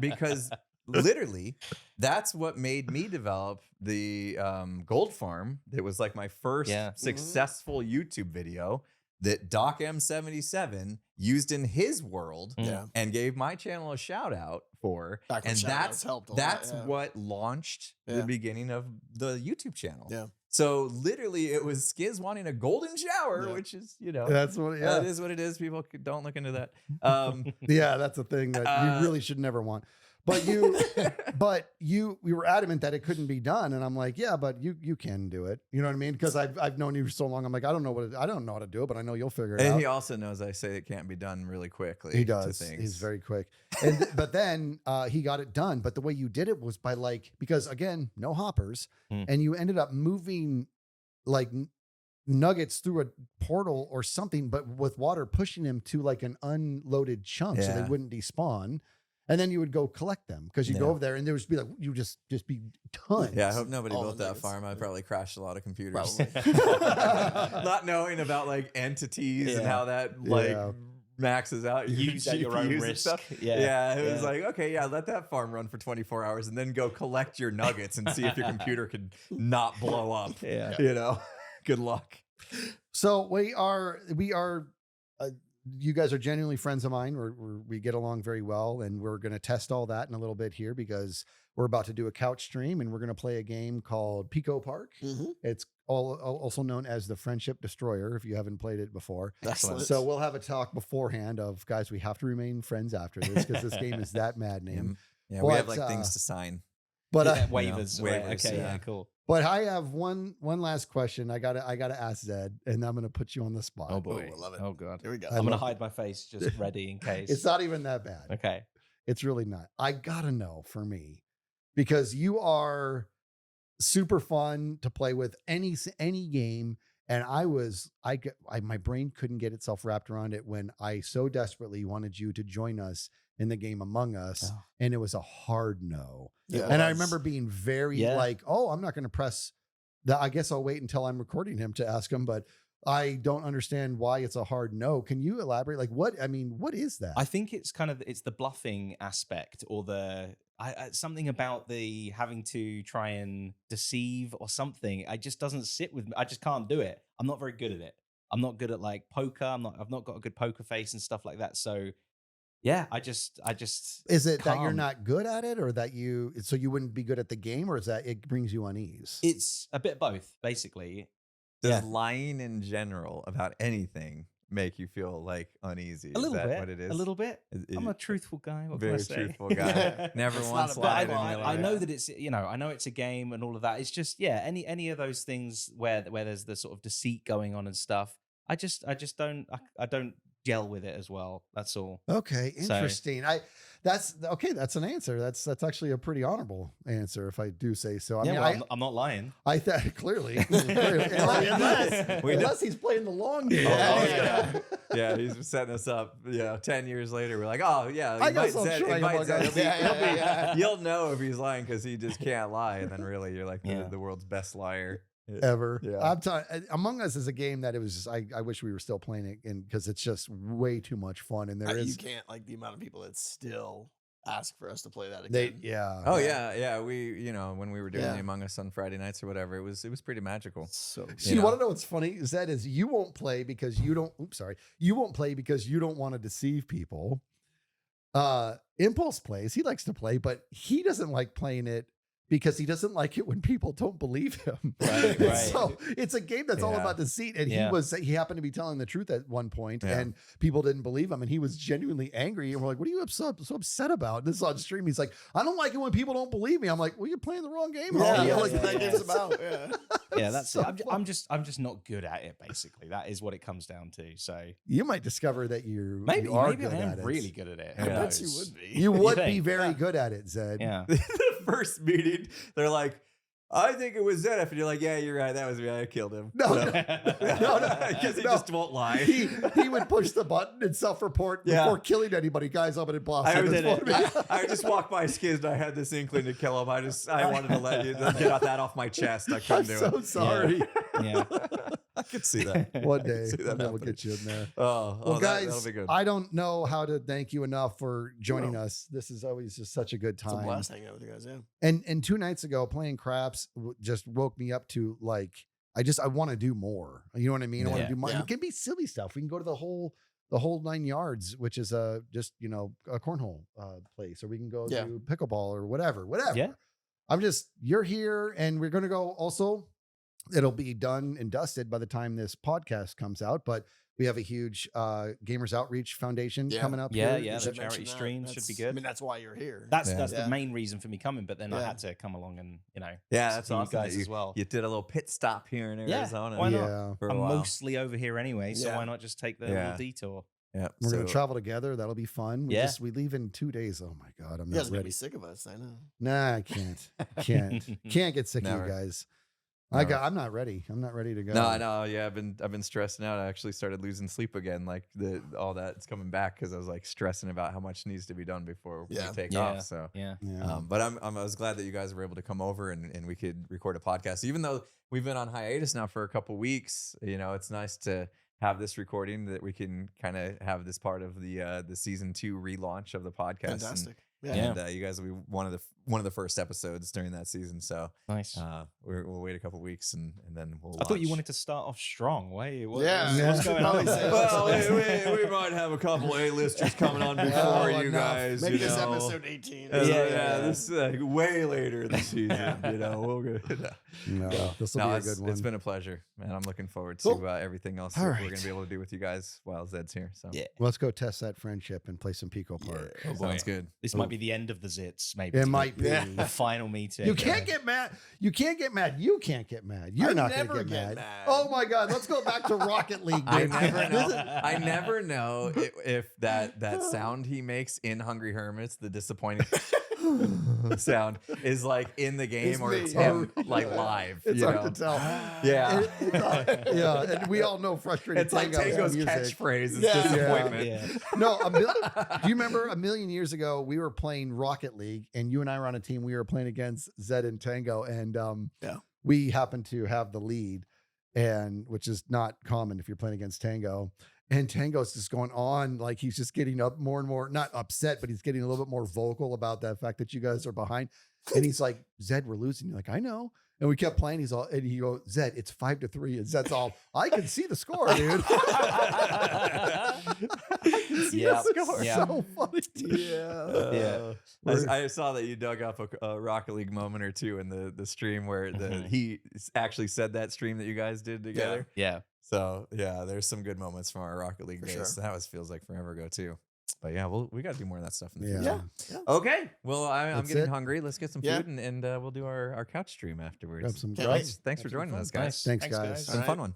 Because literally that's what made me develop the gold farm. That was like my first successful YouTube video that Doc M77 used in his world and gave my channel a shout out for. And that's what launched the beginning of the YouTube channel. Yeah. So literally it was Skizz wanting a golden shower, which is, that's what, that is what it is. People don't look into that. Yeah, that's a thing that you really should never want. But we were adamant that it couldn't be done, and I'm like, yeah, but you can do it. You know what I mean? Because I've known you for so long. I'm like, I don't know how to do it, but I know you'll figure it out. And he also knows I say it can't be done really quickly. He does. He's very quick. And but then he got it done. But the way you did it was by because again, no hoppers, and you ended up moving like nuggets through a portal or something, but with water pushing them to like an unloaded chunk so they wouldn't despawn. And then you would go collect them because you go over there and there would be like, you just be tons. Yeah, I hope nobody built that farm. I probably crashed a lot of computers. Not knowing about like entities and how that maxes out. Use at your own risk. Yeah, it was like, okay, let that farm run for 24 hours and then go collect your nuggets and see if your computer could not blow up. Good luck. So we are you guys are genuinely friends of mine. We get along very well, and we're going to test all that in a little bit here because we're about to do a couch stream, and we're going to play a game called Pico Park. It's also known as the Friendship Destroyer, if you haven't played it before. Excellent. So we'll have a talk beforehand of, guys, we have to remain friends after this because this game is that maddening. Yeah, we have like things to sign. But waivers. Waivers. Okay, yeah, cool. But I have one last question. I gotta ask Zed, and I'm gonna put you on the spot. Oh boy, I love it. Oh god, here we go. I'm gonna hide my face just ready in case. It's not even that bad. Okay, it's really not. I gotta know for me because you are super fun to play with any game, and my brain couldn't get itself wrapped around it when I so desperately wanted you to join us in the game Among Us, and it was a hard no. Yeah, and I remember being very like, oh, I'm not going to press that. I guess I'll wait until I'm recording him to ask him, but I don't understand why it's a hard no. Can you elaborate? Like what is that? I think it's it's the bluffing aspect or something about the having to try and deceive or something. It just doesn't sit with me. I just can't do it. I'm not very good at it. I'm not good at like poker. I've not got a good poker face and stuff like that. So yeah, I just is it that you're not good at it, or that you wouldn't be good at the game, or is that it brings you unease? It's a bit of both, basically. Does lying in general about anything make you feel like uneasy? A little bit. What it is? A little bit. I'm a truthful guy. What very can I say? Truthful guy. Never once lied in my life. I know that it's I know it's a game and all of that. It's just any of those things where there's the sort of deceit going on and stuff. I don't gel with it as well. That's all. Okay, interesting. That's an answer. That's actually a pretty honorable answer, if I do say so. I'm not lying. I thought clearly, unless he's playing the long game. Yeah, he's setting us up. 10 years later, we're like, oh yeah, you'll know if he's lying because he just can't lie, and then really you're like the world's best liar ever. I'm telling. Among Us is a game that it was just, I wish we were still playing it, and because it's just way too much fun. And you can't, like, the amount of people that still ask for us to play that again. We when we were doing the Among Us on Friday nights or whatever, it was pretty magical. So you want to know what's funny is you won't play because you don't. You won't play because you don't want to deceive people. Impulse plays. He likes to play, but he doesn't like playing it because he doesn't like it when people don't believe him. Right. So it's a game that's all Yeah. about deceit. And Yeah. he happened to be telling the truth at one point, Yeah. and people didn't believe him, and he was genuinely angry. And we're like, "What are you so upset about?" This is on stream. He's like, "I don't like it when people don't believe me." I'm like, "Well, you're playing the wrong game." Yeah, homie." yeah, Like, yeah, that yeah. game's about. Yeah. Yeah, that's so it. I'm just not good at it. Basically, that is what it comes down to. So you might discover that maybe you are maybe good I am at it. really good at it. I Who Yeah. bet you knows? would be. You would be think? very Yeah. good at it, Zed. Yeah. The first meeting, they're like, I think it was ZF. And you're like, yeah, you're right. That was me. I killed him. No, So- no, Because he no. just won't lie. He would push the button and self-report Yeah. before killing anybody. Guys, I'm an boss. I, This did won't it. be- I just walked by Skizz and I had this inkling to kill him. I wanted to let you get that off my chest. I couldn't I'm do so it. sorry. Yeah. I could see that. One day, See that one day we'll happening. get you in there. Oh, Well, guys, that'll be good. I don't know how to thank you enough for joining us. This is always just such a good It's a time. blast hanging out with you guys. Yeah. And 2 nights ago, playing craps just woke me up to like I want to do more. You know what I mean? I want Yeah. to do more. Yeah. It can be silly stuff. We can go to the whole 9 yards, which is just a cornhole place, or we can go Yeah. to pickleball or whatever. Yeah. You're here, and we're gonna go also. It'll be done and dusted by the time this podcast comes out, but we have a huge Gamers Outreach Foundation Yeah. coming up. Yeah, here. yeah, Is the it- charity Mention that. stream should be That's- good. I mean, that's why you're here. That's Yeah. the main reason for me coming, but then I Yeah. had to come along and Yeah, that's see you awesome. guys that as well. You did a little pit stop here in Yeah, Arizona. why not? Yeah. For a I'm while. mostly over here anyway, so Yeah. why not just take the Yeah. little detour? Yeah. We're gonna so- travel together. That'll be fun. Yeah. We leave in 2 days. Oh my god, I'm You not guys are gonna ready. be sick of us. I know. Nah, I can't. Can't get sick Never. of you guys. Never. I'm not ready. I'm not ready to go. No, I know. Yeah, I've been stressing out. I actually started losing sleep again. Like all that's coming back because I was like stressing about how much needs to be done before we Yeah. take Yeah. off. So, Yeah. Yeah. but I was glad that you guys were able to come over and we could record a podcast, even though we've been on hiatus now for a couple weeks. It's nice to have this recording that we can kind of have this part of the season 2 relaunch of the podcast. And- Fantastic. Yeah. And you guys will be one of the first episodes during that season. So Nice. we'll wait a couple weeks and then we'll. I thought you launch. wanted to start off strong. Wait, Yeah. what's going Probably on? say Well, that. we might have a couple A-listers coming on before Oh, you enough. guys. Maybe you this know. episode 18. Yeah, this is like way later in the season. We'll go. No, this will be a good one. It's been a pleasure, man. I'm looking forward to Cool. everything else All that right. we're gonna be able to do with you guys while Zed's here. So Yeah. Let's go test that friendship and play some Pico Park. Oh, boy. sounds good. This might be the end of the ZITS, maybe. It to might be. the final meeting. You can't get mad. You can't get mad. You can't get mad. You're I not going to never get get mad. mad. Oh my God. Let's go back to Rocket League. I dude. never know. I never know if that sound he makes in Hungry Hermits, the disappointing sound, is like in the game It's or me. it's him Oh, like yeah. live. It's you hard know? to tell. Yeah. Yeah. And we all know frustrated It's like Tango's music. catchphrase is Yeah. disappointment. Yeah. No, do you remember a million years ago, we were playing Rocket League and you and I were on a team. We were playing against Zed and Tango and Yeah. we happened to have the lead, and which is not common if you're playing against Tango. And Tango's just going on like he's just getting up more and more, not upset, but he's getting a little bit more vocal about that fact that you guys are behind. And he's like, Zed, we're losing. You're like, I know. And we kept playing. He's all, and he goes, Zed, it's 5-3. And Zed's all, I can see the score, dude. Yeah. Yeah. So funny. Yeah. We're- I saw that you dug up a Rocket League moment or two in the stream where he actually said that stream that you guys did together. Yeah. So yeah, there's some good moments from our Rocket League For days. sure. That feels like forever ago too. But yeah, we got to do more of that stuff in the Yeah. future. Yeah. Okay. Well, I'm That's getting it. hungry. Let's get some Yeah. food and we'll do our couch stream afterwards. Grab some Can't grubs. wait. Thanks for That'd be joining fun. us, guys. Nice. Thanks, guys. It's been a fun one.